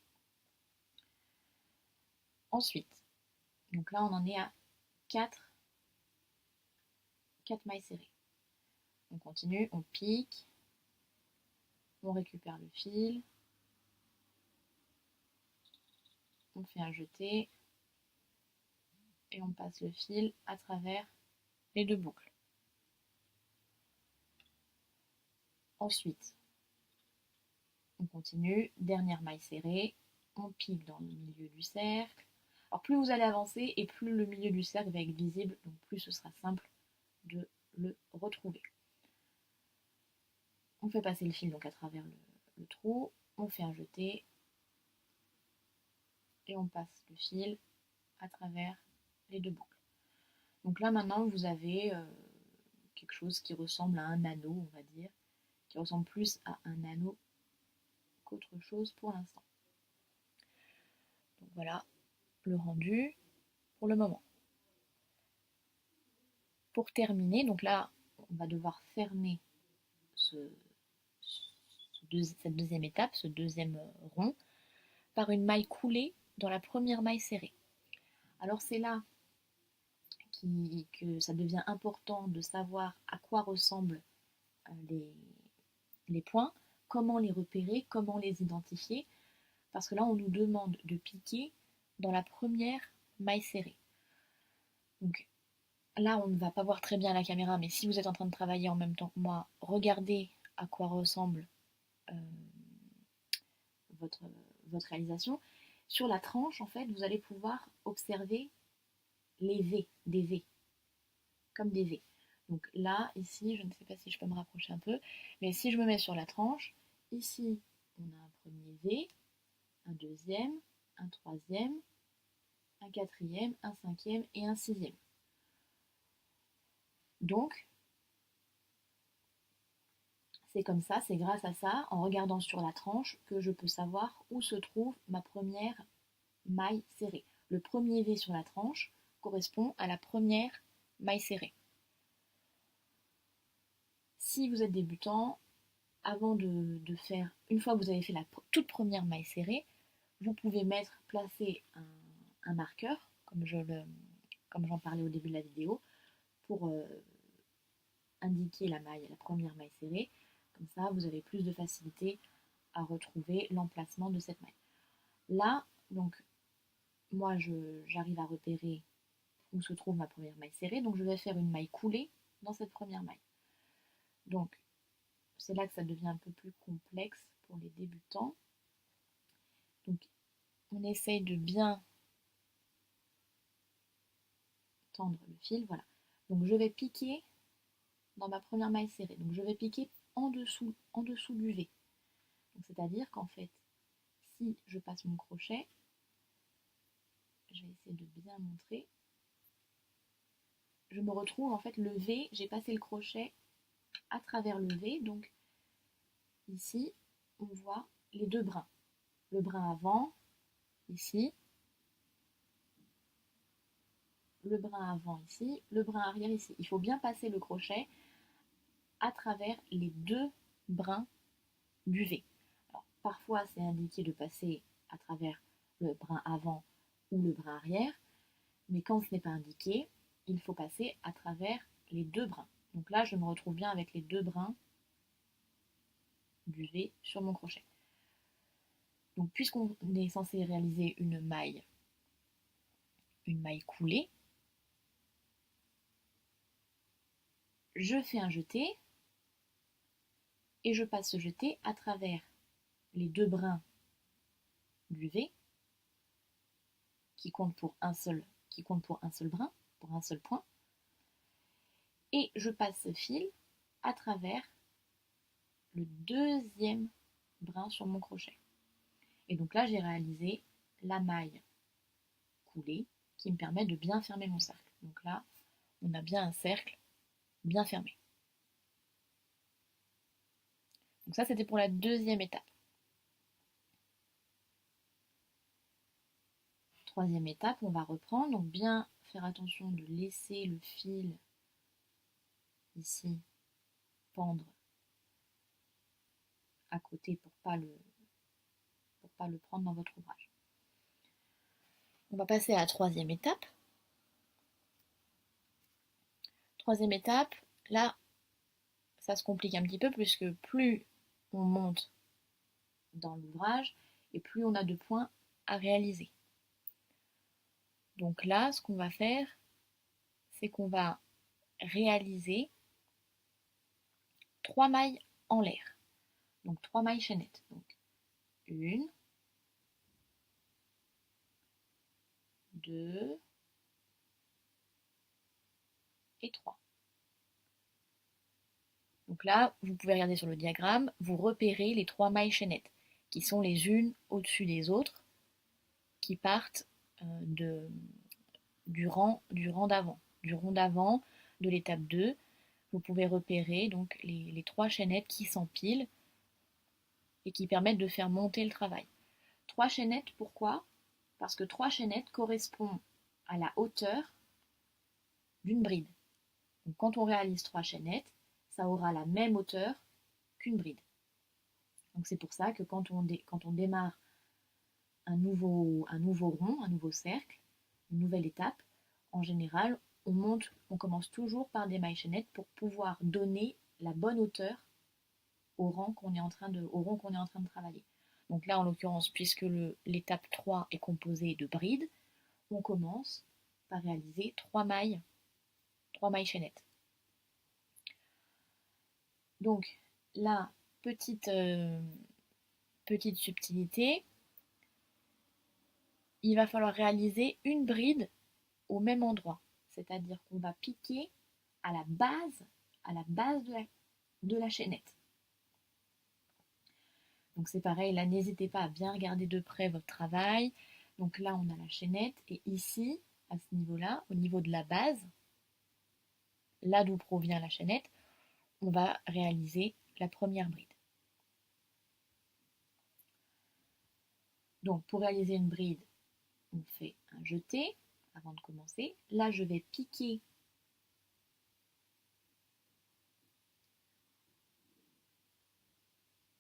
Ensuite, donc là on en est à 4 mailles serrées. On continue, on pique, on récupère le fil, on fait un jeté et on passe le fil à travers les deux boucles. Ensuite, on continue, dernière maille serrée, on pique dans le milieu du cercle. Alors plus vous allez avancer et plus le milieu du cercle va être visible, donc plus ce sera simple de le retrouver. On fait passer le fil donc à travers le trou, on fait un jeté et on passe le fil à travers les deux boucles. Donc là maintenant vous avez quelque chose qui ressemble à un anneau, on va dire, qui ressemble plus à un anneau qu'autre chose pour l'instant. Donc voilà le rendu pour le moment. Pour terminer, donc là on va devoir fermer cette deuxième étape, ce deuxième rond, par une maille coulée dans la première maille serrée. Alors c'est là que ça devient important de savoir à quoi ressemblent les points, comment les repérer, comment les identifier, parce que là on nous demande de piquer dans la première maille serrée. Donc là on ne va pas voir très bien à la caméra, mais si vous êtes en train de travailler en même temps que moi, regardez à quoi ressemble votre réalisation. Sur la tranche, en fait, vous allez pouvoir observer les V, des V, comme des V. Donc là, ici, je ne sais pas si je peux me rapprocher un peu, mais si je me mets sur la tranche, ici, on a un premier V, un deuxième, un troisième, un quatrième, un cinquième et un sixième. Donc, c'est comme ça, c'est grâce à ça, en regardant sur la tranche, que je peux savoir où se trouve ma première maille serrée. Le premier V sur la tranche correspond à la première maille serrée. Si vous êtes débutant, avant de faire, une fois que vous avez fait la toute première maille serrée, vous pouvez placer un marqueur, comme j'en parlais au début de la vidéo, pour indiquer la première maille serrée. Comme ça, vous avez plus de facilité à retrouver l'emplacement de cette maille. Là, donc, moi, j'arrive à repérer où se trouve ma première maille serrée, donc je vais faire une maille coulée dans cette première maille. Donc, c'est là que ça devient un peu plus complexe pour les débutants. Donc, on essaye de bien tendre le fil, voilà. Donc, je vais piquer dans ma première maille serrée. Donc, je vais piquer en dessous du V. C'est-à-dire qu'en fait, si je passe mon crochet, je vais essayer de bien montrer, je me retrouve en fait le V, j'ai passé le crochet à travers le V, donc ici, on voit les deux brins. Le brin avant, ici, le brin avant ici, le brin arrière ici. Il faut bien passer le crochet à travers les deux brins du V. Alors, parfois, c'est indiqué de passer à travers le brin avant ou le brin arrière, mais quand ce n'est pas indiqué, il faut passer à travers les deux brins. Donc là, je me retrouve bien avec les deux brins du V sur mon crochet. Donc, puisqu'on est censé réaliser une maille coulée, je fais un jeté et je passe ce jeté à travers les deux brins du V qui comptent pour un seul brin, pour un seul point, et je passe ce fil à travers le deuxième brin sur mon crochet. Et donc là, j'ai réalisé la maille coulée qui me permet de bien fermer mon cercle. Donc là, on a bien un cercle bien fermé. Donc ça, c'était pour la deuxième étape. Troisième étape, on va reprendre. Donc bien faire attention de laisser le fil ici pendre à côté pour pas le prendre dans votre ouvrage. On va passer à la troisième étape. Troisième étape, là, ça se complique un petit peu puisque plus on monte dans l'ouvrage et plus on a de points à réaliser. Donc là, ce qu'on va faire, c'est qu'on va réaliser 3 mailles en l'air. Donc 3 mailles chaînettes. Donc 1, 2 et 3. Donc là, vous pouvez regarder sur le diagramme, vous repérez les 3 mailles chaînettes qui sont les unes au-dessus des autres, qui partent du rang d'avant, du rond d'avant de l'étape 2. Vous pouvez repérer donc les 3 chaînettes qui s'empilent et qui permettent de faire monter le travail. 3 chaînettes, pourquoi? Parce que 3 chaînettes correspondent à la hauteur d'une bride. Donc quand on réalise 3 chaînettes, ça aura la même hauteur qu'une bride. Donc c'est pour ça que quand on démarre un nouveau rond, un nouveau cercle, une nouvelle étape, en général, on commence toujours par des mailles chaînettes pour pouvoir donner la bonne hauteur au rond qu'on est en train de travailler. Donc là, en l'occurrence, puisque l'étape 3 est composée de brides, on commence par réaliser 3 mailles chaînettes. Donc là, petite subtilité, il va falloir réaliser une bride au même endroit. C'est-à-dire qu'on va piquer à la base de la chaînette. Donc c'est pareil, là n'hésitez pas à bien regarder de près votre travail. Donc là on a la chaînette et ici, à ce niveau-là, au niveau de la base, là d'où provient la chaînette, on va réaliser la première bride. Donc pour réaliser une bride, on fait un jeté avant de commencer. Là je vais piquer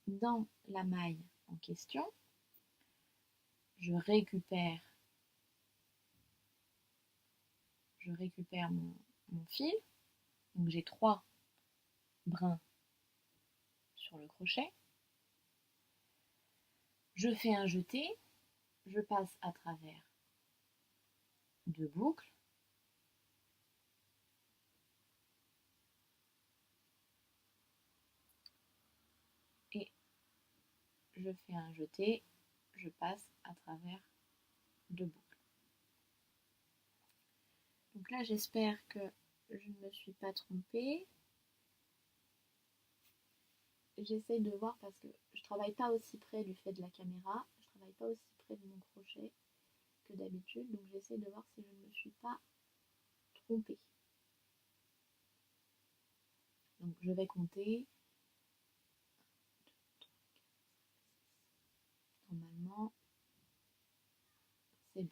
dans la maille en question. Je récupère mon fil. Donc j'ai 3 brins sur le crochet. Je fais un jeté, je passe à travers 2 boucles. Et je fais un jeté, je passe à travers 2 boucles. Donc là, j'espère que je ne me suis pas trompée. J'essaye de voir parce que je ne travaille pas aussi près du fait de la caméra, je ne travaille pas aussi près de mon crochet que d'habitude, donc j'essaye de voir si je ne me suis pas trompée. Donc je vais compter Normalement, c'est bon.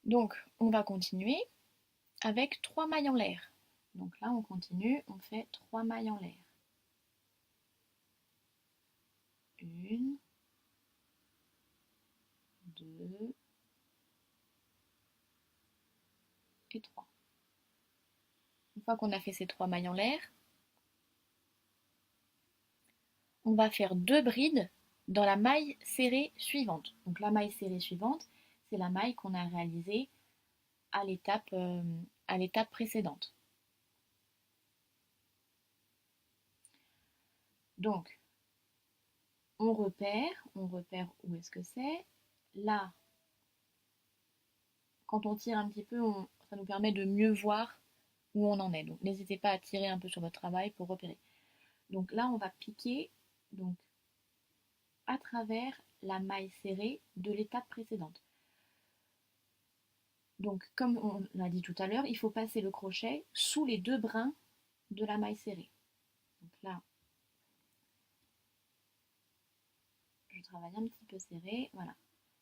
Donc, on va continuer avec 3 mailles en l'air. Donc là, on continue, on fait 3 mailles en l'air. 1, 2 et 3. Une fois qu'on a fait ces 3 mailles en l'air, on va faire 2 brides dans la maille serrée suivante. Donc la maille serrée suivante, c'est la maille qu'on a réalisée à l'étape précédente. Donc, on repère où est-ce que c'est. Là, quand on tire un petit peu, ça nous permet de mieux voir où on en est. Donc, n'hésitez pas à tirer un peu sur votre travail pour repérer. Donc là, on va piquer donc, à travers la maille serrée de l'étape précédente. Donc, comme on l'a dit tout à l'heure, il faut passer le crochet sous les 2 brins de la maille serrée. Donc là, je travaille un petit peu serré, voilà.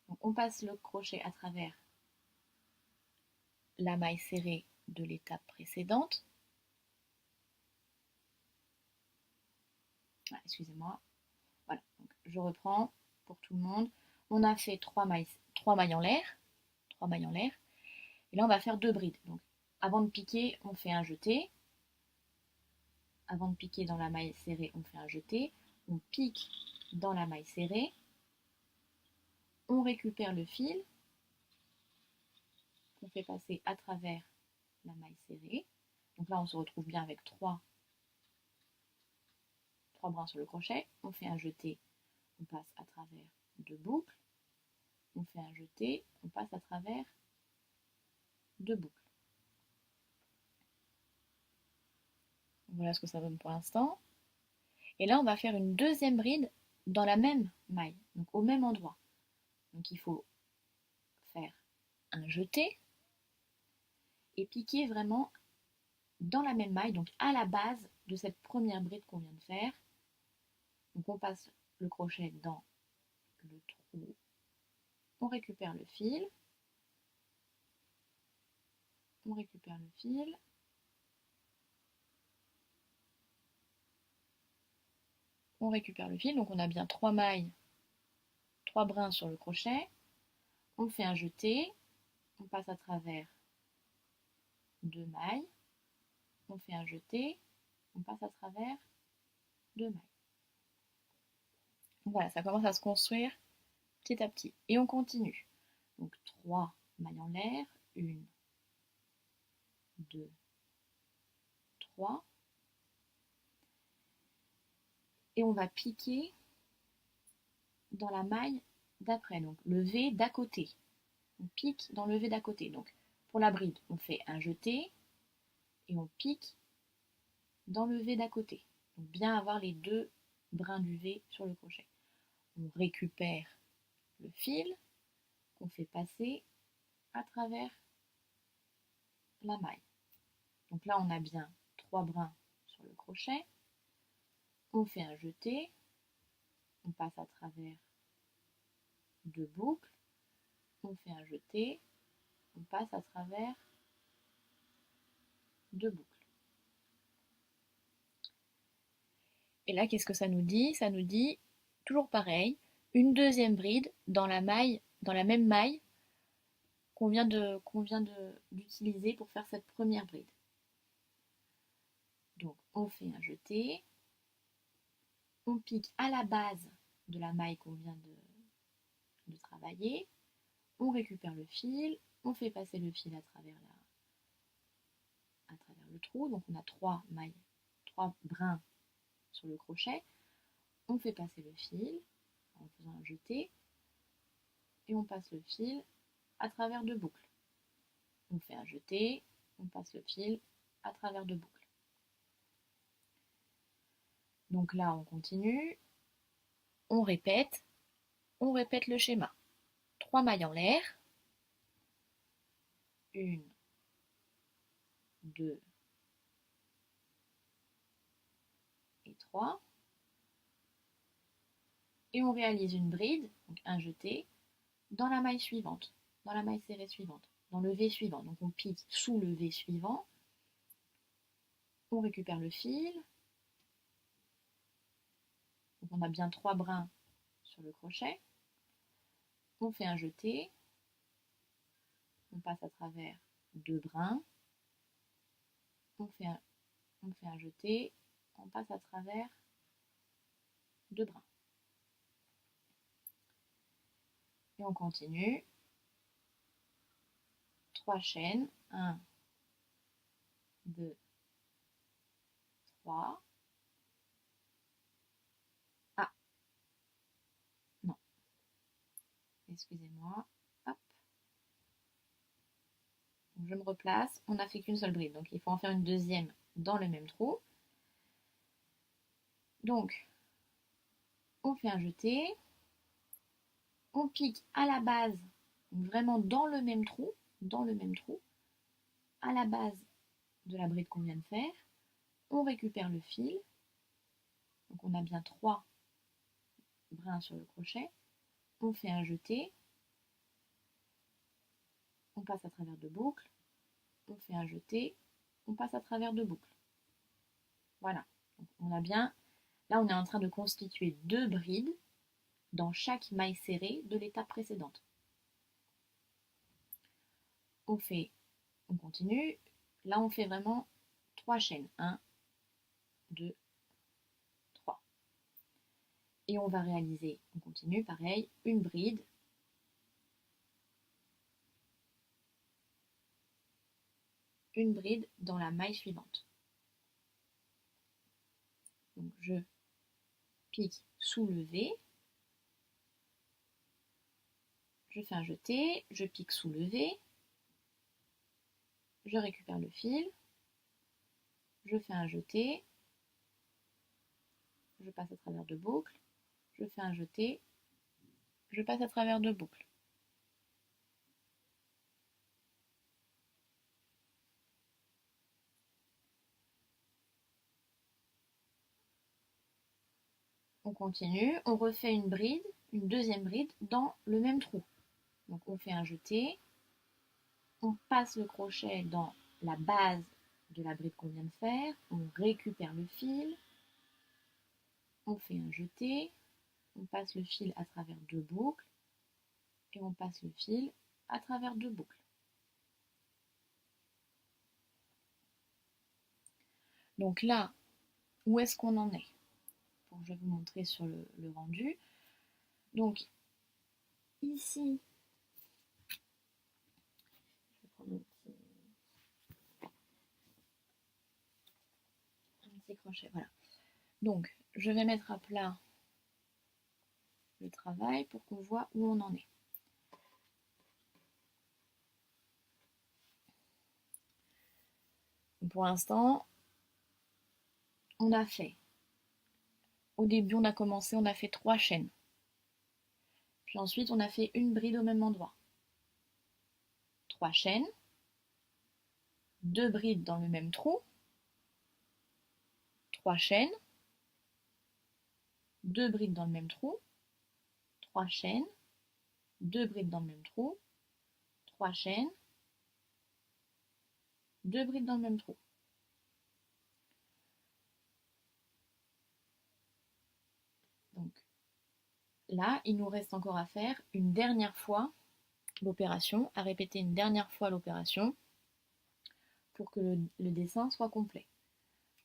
Donc on passe le crochet à travers la maille serrée de l'étape précédente. Ah, excusez-moi. Voilà, donc je reprends pour tout le monde. On a fait 3 mailles en l'air, 3 mailles en l'air. Et là, on va faire 2 brides. Donc, avant de piquer, on fait un jeté. Avant de piquer dans la maille serrée, on fait un jeté. On pique dans la maille serrée. On récupère le fil qu'on fait passer à travers la maille serrée. Donc là, on se retrouve bien avec 3 brins sur le crochet. On fait un jeté, on passe à travers 2 boucles. On fait un jeté, on passe à travers 2 boucles. Voilà ce que ça donne pour l'instant. Et là, on va faire une deuxième bride dans la même maille, donc au même endroit. Donc il faut faire un jeté et piquer vraiment dans la même maille, donc à la base de cette première bride qu'on vient de faire. Donc on passe le crochet dans le trou, on récupère le fil, on récupère le fil, on récupère le fil, donc on a bien 3 mailles, 3 brins sur le crochet, on fait un jeté, on passe à travers 2 mailles, on fait un jeté, on passe à travers 2 mailles. Donc voilà, ça commence à se construire petit à petit. Et on continue. Donc 3 mailles en l'air, 1, 2, 3. Et on va piquer dans la maille d'après, donc le V d'à côté. On pique dans le V d'à côté. Donc pour la bride, on fait un jeté et on pique dans le V d'à côté. Donc bien avoir les 2 brins du V sur le crochet. On récupère le fil qu'on fait passer à travers la maille. Donc là, on a bien 3 brins sur le crochet. On fait un jeté, on passe à travers 2 boucles, on fait un jeté, on passe à travers 2 boucles. Et là, qu'est-ce que ça nous dit? Ça nous dit, toujours pareil, une deuxième bride dans la même maille qu'on vient d'utiliser pour faire cette première bride. Donc, on fait un jeté, on pique à la base de la maille qu'on vient de travailler, on récupère le fil, on fait passer le fil à travers le trou, donc on a 3 mailles, 3 brins sur le crochet, on fait passer le fil en faisant un jeté, et on passe le fil à travers 2 boucles. On fait un jeté, on passe le fil à travers 2 boucles. Donc là, on continue, on répète le schéma. 3 mailles en l'air. 1, 2 et 3. Et on réalise une bride, donc un jeté, dans la maille suivante, dans la maille serrée suivante, dans le V suivant. Donc on pique sous le V suivant, on récupère le fil, donc on a bien 3 brins sur le crochet, on fait un jeté, on passe à travers 2 brins, on fait un jeté, on passe à travers 2 brins. Et on continue, 3 chaînes, 1, 2, 3. Ah, non, excusez-moi, hop. Donc je me replace, on n'a fait qu'une seule bride, donc il faut en faire une deuxième dans le même trou. Donc, on fait un jeté, on pique à la base, donc vraiment dans le même trou, à la base de la bride qu'on vient de faire, on récupère le fil, donc on a bien 3 brins sur le crochet, on fait un jeté, on passe à travers 2 boucles, on fait un jeté, on passe à travers 2 boucles. Voilà, donc on a bien, là on est en train de constituer 2 brides dans chaque maille serrée de l'étape précédente. On continue, là on fait vraiment 3 chaînes, 1, 2, 3. Et on va réaliser, on continue pareil, une bride dans la maille suivante. Donc je pique sous le V, je fais un jeté, je pique sous le V, je récupère le fil, je fais un jeté, je passe à travers 2 boucles, je fais un jeté, je passe à travers 2 boucles. On continue, on refait une bride, une deuxième bride dans le même trou. Donc on fait un jeté, on passe le crochet dans la base de la bride qu'on vient de faire, on récupère le fil, on fait un jeté, on passe le fil à travers 2 boucles et on passe le fil à travers 2 boucles. Donc là, où est-ce qu'on en est? Bon, je vais vous montrer sur le rendu. Donc ici, je vais prendre un petit crochet, voilà. Donc je vais mettre à plat le travail pour qu'on voit où on en est. Pour l'instant, on a fait, au début on a commencé, on a fait 3 chaînes. Puis ensuite on a fait une bride au même endroit. 3 chaînes, 2 brides dans le même trou, 3 chaînes, 2 brides dans le même trou, 3 chaînes, 2 brides dans le même trou, 3 chaînes, 2 brides dans le même trou. Donc là, il nous reste encore à faire une dernière fois l'opération, à répéter une dernière fois l'opération pour que le dessin soit complet.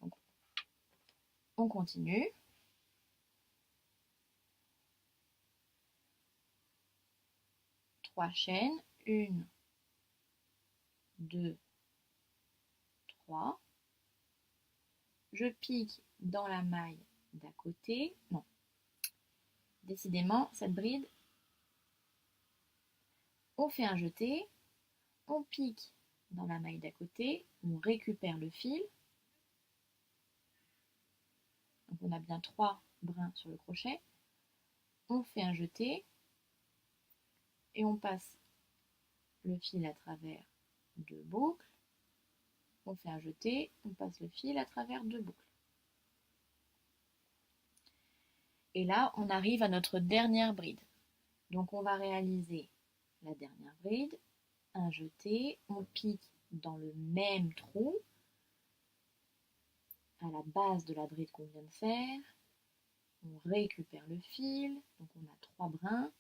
Donc, on continue. Trois chaînes, 1, 2, 3. Je pique dans la maille d'à côté. Non, décidément, cette bride, on fait un jeté, on pique dans la maille d'à côté, on récupère le fil. Donc on a bien 3 brins sur le crochet. On fait un jeté et on passe le fil à travers 2 boucles, on fait un jeté, on passe le fil à travers 2 boucles. Et là, on arrive à notre dernière bride. Donc on va réaliser la dernière bride, un jeté, on pique dans le même trou, à la base de la bride qu'on vient de faire, on récupère le fil, donc on a 3 brins,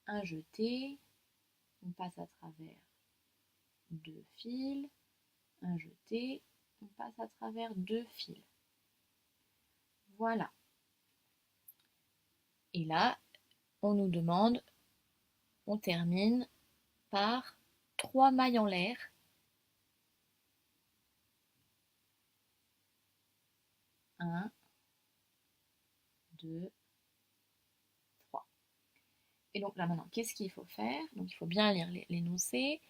un jeté, on passe à travers 2 fils, un jeté, on passe à travers 2 fils. Voilà. Et là, on nous demande, on termine par 3 mailles en l'air. 1, 2, 3. Et donc là maintenant, qu'est-ce qu'il faut faire? Donc il faut bien lire l'énoncé.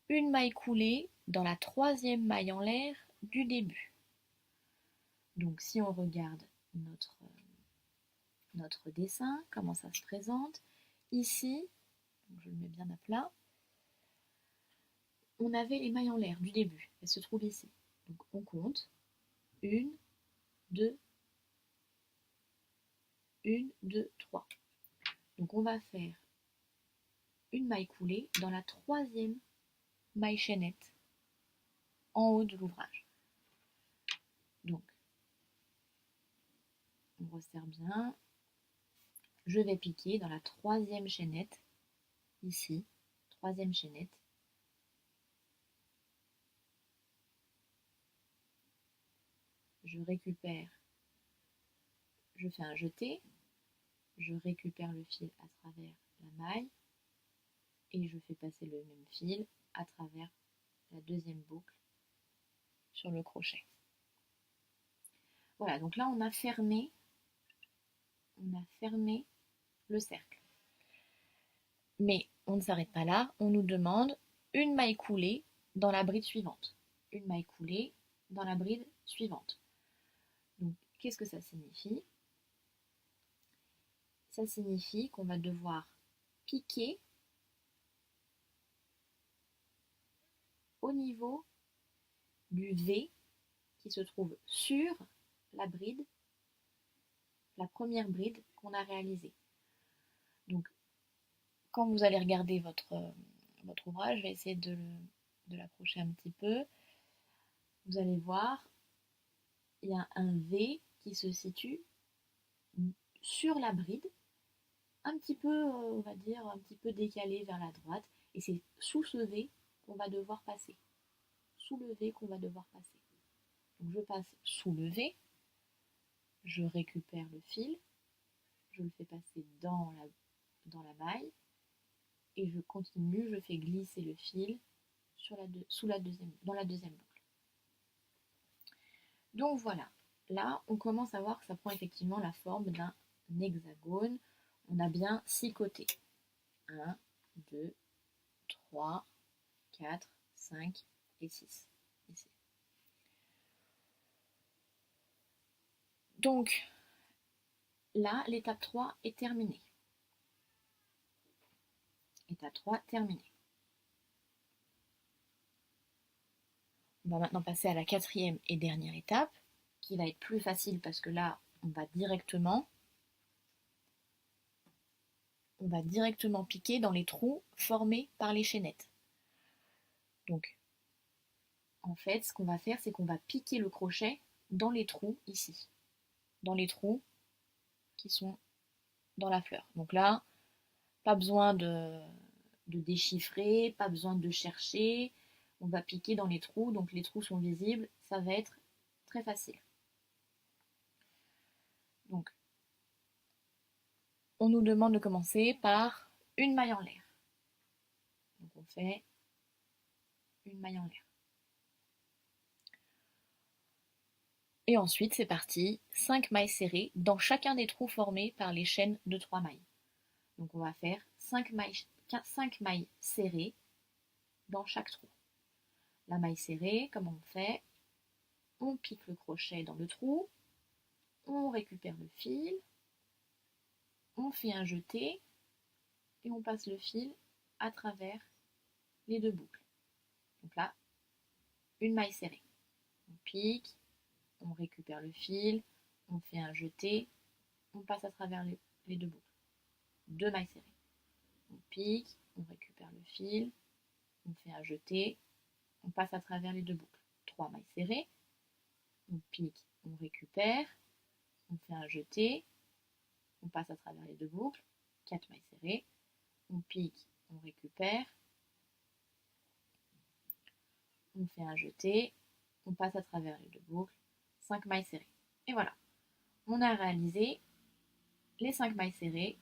Une maille coulée dans la 3e maille en l'air du début. Donc si on regarde notre dessin, comment ça se présente, ici, donc je le mets bien à plat, on avait les mailles en l'air du début, elles se trouvent ici. Donc on compte, 1, 2, 1, 2, 3. Donc on va faire une maille coulée dans la 3e maille chaînette en haut de l'ouvrage. Donc on resserre bien. Je vais piquer dans la 3e chaînette, ici, 3e chaînette. Je récupère, je fais un jeté, je récupère le fil à travers la maille et je fais passer le même fil à travers la 2e boucle sur le crochet. Voilà, donc là on a fermé le cercle. Mais on ne s'arrête pas là, on nous demande une maille coulée dans la bride suivante. Une maille coulée dans la bride suivante. Donc qu'est-ce que ça signifie? Ça signifie qu'on va devoir piquer au niveau du V qui se trouve sur la bride, la première bride qu'on a réalisée. Donc, quand vous allez regarder votre ouvrage, je vais essayer de l'approcher un petit peu. Vous allez voir, il y a un V qui se situe sur la bride, un petit peu, on va dire, un petit peu décalé vers la droite, et c'est sous ce V qu'on va devoir passer. Sous le V qu'on va devoir passer. Donc je passe sous le V, je récupère le fil, je le fais passer dans la maille, et je continue, je fais glisser le fil dans la 2e boucle. Donc voilà, là on commence à voir que ça prend effectivement la forme d'un hexagone. On a bien 6 côtés. 1, 2, 3, 4, 5 et 6. Ici. Donc là, l'étape 3 est terminée. Étape 3 terminée. On va maintenant passer à la 4e et dernière étape, qui va être plus facile parce que là, on va directement piquer dans les trous formés par les chaînettes. Donc, en fait, ce qu'on va faire, c'est qu'on va piquer le crochet dans les trous ici, dans les trous qui sont dans la fleur. Donc là, pas besoin de déchiffrer, pas besoin de chercher. On va piquer dans les trous, donc les trous sont visibles, ça va être très facile. Donc, on nous demande de commencer par une maille en l'air. Donc on fait une maille en l'air. Et ensuite, c'est parti, 5 mailles serrées dans chacun des trous formés par les chaînes de 3 mailles. Donc on va faire 5 mailles serrées dans chaque trou. La maille serrée, comment on fait? On pique le crochet dans le trou, on récupère le fil, on fait un jeté, et on passe le fil à travers les 2 boucles. Donc là, une maille serrée. On pique, on récupère le fil, on fait un jeté, on passe à travers les 2 boucles. 2 mailles serrées. On pique, on récupère le fil, on fait un jeté, on passe à travers les 2 boucles. 3 mailles serrées, on pique, on récupère, on fait un jeté, on passe à travers les 2 boucles. 4 mailles serrées, on pique, on récupère, on fait un jeté, on passe à travers les 2 boucles. 5 mailles serrées. Et voilà, on a réalisé les 5 mailles serrées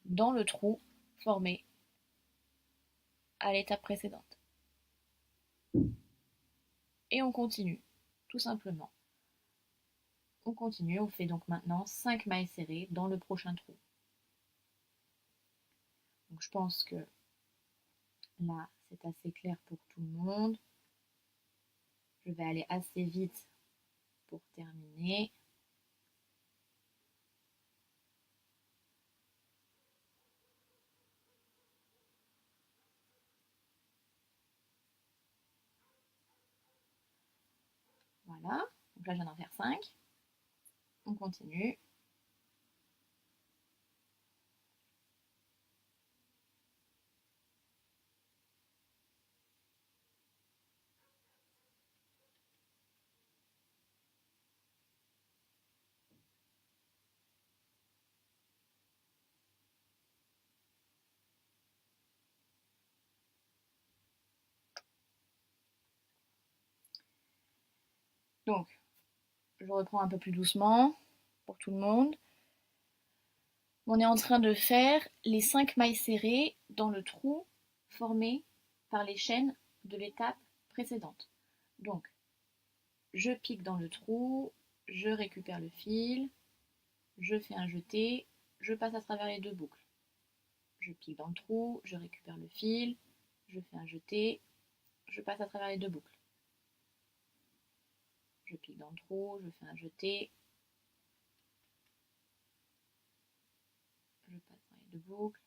dans le trou formé à l'étape précédente. Et on continue, tout simplement. On continue, on fait donc maintenant 5 mailles serrées dans le prochain trou. Donc je pense que là, c'est assez clair pour tout le monde. Je vais aller assez vite pour terminer. Voilà, donc là je viens d'en faire 5. On continue. Donc, je reprends un peu plus doucement pour tout le monde. On est en train de faire les 5 mailles serrées dans le trou formé par les chaînes de l'étape précédente. Donc, je pique dans le trou, je récupère le fil, je fais un jeté, je passe à travers les 2 boucles. Je pique dans le trou, je récupère le fil, je fais un jeté, je passe à travers les 2 boucles. Je pique dans le trou, je fais un jeté, je passe dans les 2 boucles,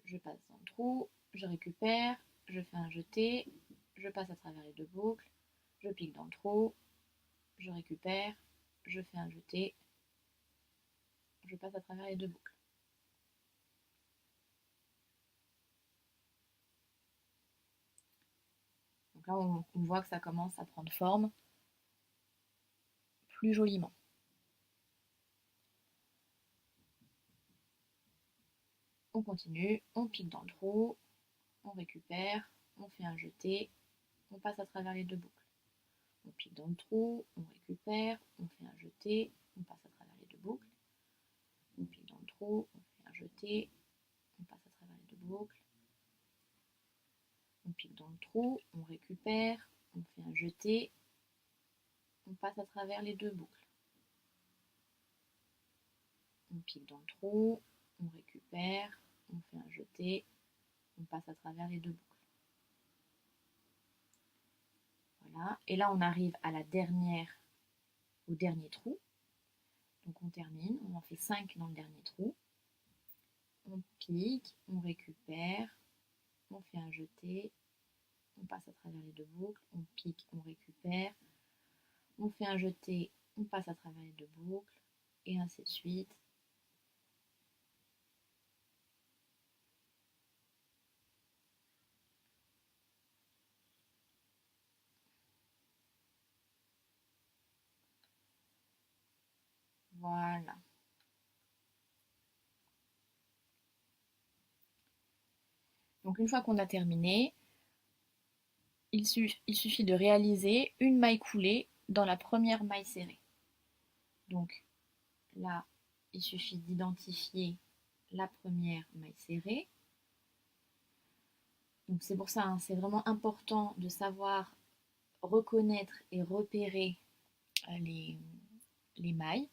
je passe dans le trou, je récupère, je fais un jeté, je passe à travers les 2 boucles, je pique dans le trou, je récupère, je fais un jeté, je passe à travers les 2 boucles. Donc là, on voit que ça commence à prendre forme plus joliment. On continue, on pique dans le trou, on récupère, on fait un jeté, on passe à travers les 2 boucles. On pique dans le trou, on récupère, on fait un jeté, on passe à travers les 2 boucles. On pique dans le trou, on fait un jeté, on passe à travers les 2 boucles. On pique dans le trou, on récupère, on fait un jeté, on passe à travers les 2 boucles. On pique dans le trou, on récupère, on fait un jeté, on passe à travers les 2 boucles. Voilà, et là on arrive à au dernier trou. Donc on termine, on en fait 5 dans le dernier trou. On pique, on récupère, on fait un jeté, on passe à travers les 2 boucles, on pique, on récupère, on fait un jeté, on passe à travers les 2 boucles, et ainsi de suite. Voilà. Donc une fois qu'on a terminé, il suffit de réaliser une maille coulée dans la première maille serrée. Donc là, il suffit d'identifier la première maille serrée. Donc c'est pour ça, hein, c'est vraiment important de savoir reconnaître et repérer les mailles.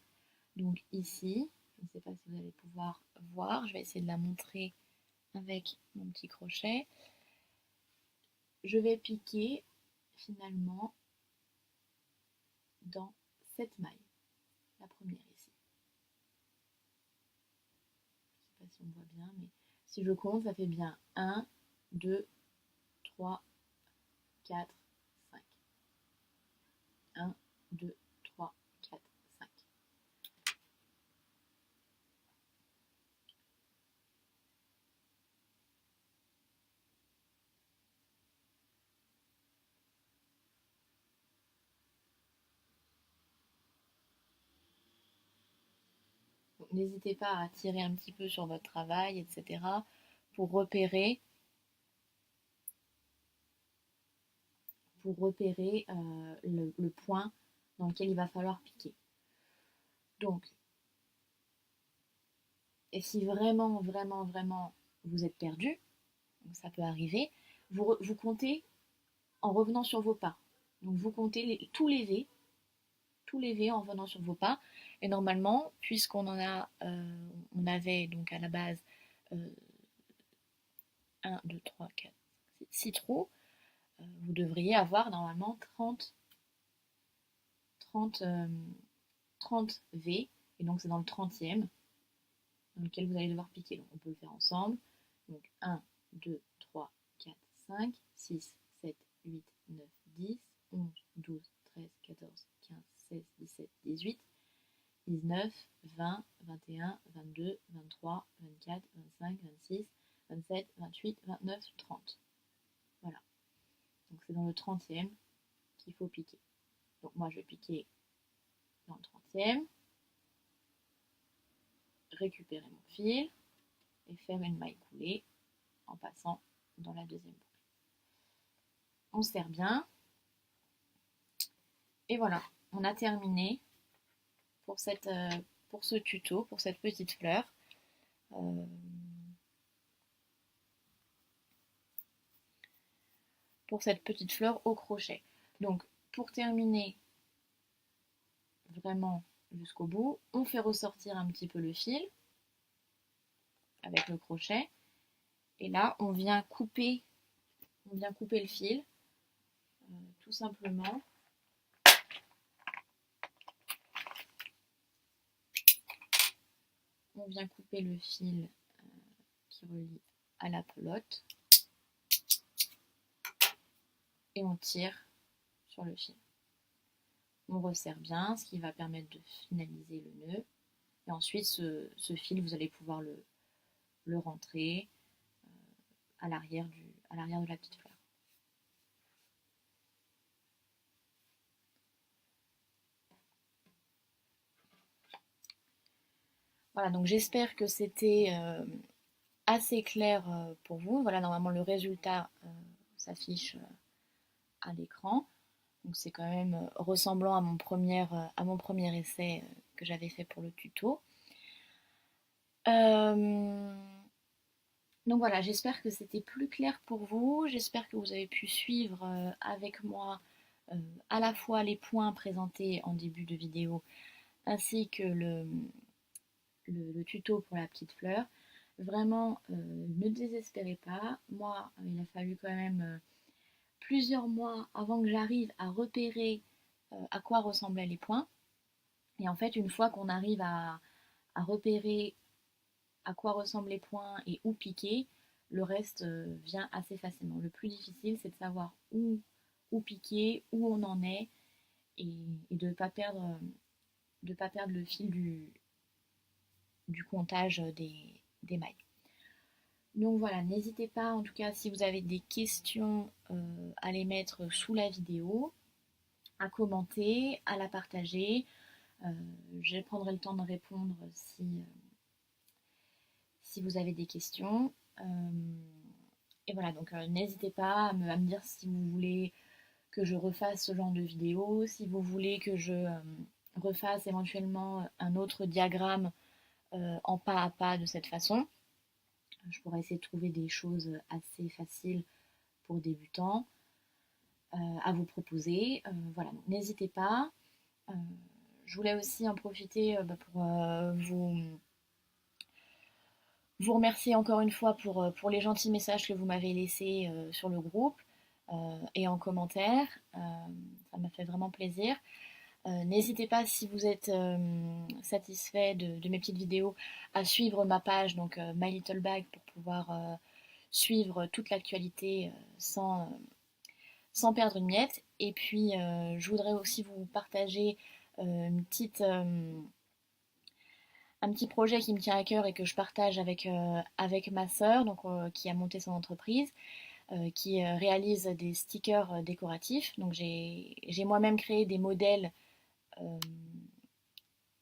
Donc ici, je ne sais pas si vous allez pouvoir voir, je vais essayer de la montrer avec mon petit crochet. Je vais piquer finalement dans cette maille, la première ici. Je ne sais pas si si on voit bien, mais si je compte, ça fait bien 1, 2, 3, 4, 5. 1, 2, 3, 4, 5. N'hésitez pas à tirer un petit peu sur votre travail, etc. pour repérer, le point dans lequel il va falloir piquer. Donc, et si vraiment, vraiment, vraiment vous êtes perdu, ça peut arriver, vous comptez en revenant sur vos pas. Donc vous comptez tous les V en revenant sur vos pas. Et normalement, puisqu'on on avait donc à la base 1, 2, 3, 4, 6 trous, vous devriez avoir normalement 30 V. Et donc c'est dans le 30e dans lequel vous allez devoir piquer. Donc on peut le faire ensemble. Donc 1, 2, 3, 4, 5, 6, 7, 8, 9, 10, 11, 12, 13, 14, 15, 16, 17, 18, 19, 20, 21, 22, 23, 24, 25, 26, 27, 28, 29, 30. Voilà. Donc c'est dans le 30e qu'il faut piquer. Donc moi je vais piquer dans le 30e, récupérer mon fil et faire une maille coulée en passant dans la deuxième boucle. On serre bien. Et voilà, on a terminé pour ce tuto, pour cette petite fleur. Pour cette petite fleur au crochet. Donc pour terminer vraiment jusqu'au bout, on fait ressortir un petit peu le fil avec le crochet. Et là, on vient couper le fil, tout simplement. On vient couper le fil qui relie à la pelote. Et on tire sur le fil. On resserre bien, ce qui va permettre de finaliser le nœud. Et ensuite, ce fil, vous allez pouvoir le rentrer à l'arrière de la petite fleur. Voilà, donc j'espère que c'était assez clair pour vous. Voilà, normalement le résultat s'affiche à l'écran. Donc c'est quand même ressemblant à mon premier essai que j'avais fait pour le tuto. Donc voilà, j'espère que c'était plus clair pour vous. J'espère que vous avez pu suivre avec moi à la fois les points présentés en début de vidéo ainsi que le tuto pour la petite fleur. Vraiment, ne désespérez pas. Moi, il a fallu quand même plusieurs mois avant que j'arrive à repérer à quoi ressemblaient les points. Et en fait, une fois qu'on arrive à repérer à quoi ressemblent les points et où piquer, le reste vient assez facilement. Le plus difficile, c'est de savoir où piquer, où on en est, et de ne pas perdre le fil du comptage des mailles. Donc voilà, n'hésitez pas, en tout cas, si vous avez des questions, à les mettre sous la vidéo, à commenter, à la partager. Je prendrai le temps de répondre si vous avez des questions. Et voilà, donc n'hésitez pas à me dire si vous voulez que je refasse ce genre de vidéo, si vous voulez que je refasse éventuellement un autre diagramme en pas à pas de cette façon. Je pourrais essayer de trouver des choses assez faciles pour débutants à vous proposer. Voilà, donc n'hésitez pas. Je voulais aussi en profiter pour vous remercier encore une fois pour les gentils messages que vous m'avez laissés sur le groupe et en commentaire. Ça m'a fait vraiment plaisir. N'hésitez pas si vous êtes satisfait de mes petites vidéos à suivre ma page, donc My Little Bag, pour pouvoir suivre toute l'actualité sans perdre une miette. Et puis je voudrais aussi vous partager une petite, un petit projet qui me tient à cœur et que je partage avec ma sœur, donc, qui a monté son entreprise, qui réalise des stickers décoratifs. Donc j'ai moi-même créé des modèles euh,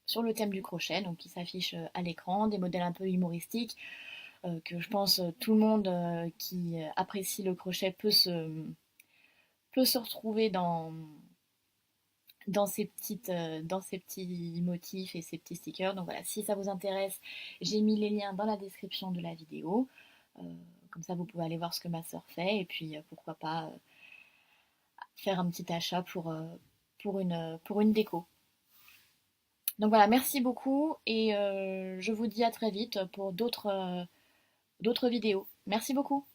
sur le thème du crochet, donc qui s'affichent à l'écran, des modèles un peu humoristiques, que je pense tout le monde qui apprécie le crochet peut se retrouver dans ces petits motifs et ces petits stickers. Donc voilà, si ça vous intéresse, j'ai mis les liens dans la description de la vidéo. Euh, Comme ça, vous pouvez aller voir ce que ma sœur fait et puis pourquoi pas faire un petit achat pour une déco. Donc voilà, merci beaucoup et je vous dis à très vite pour d'autres vidéos. Merci beaucoup.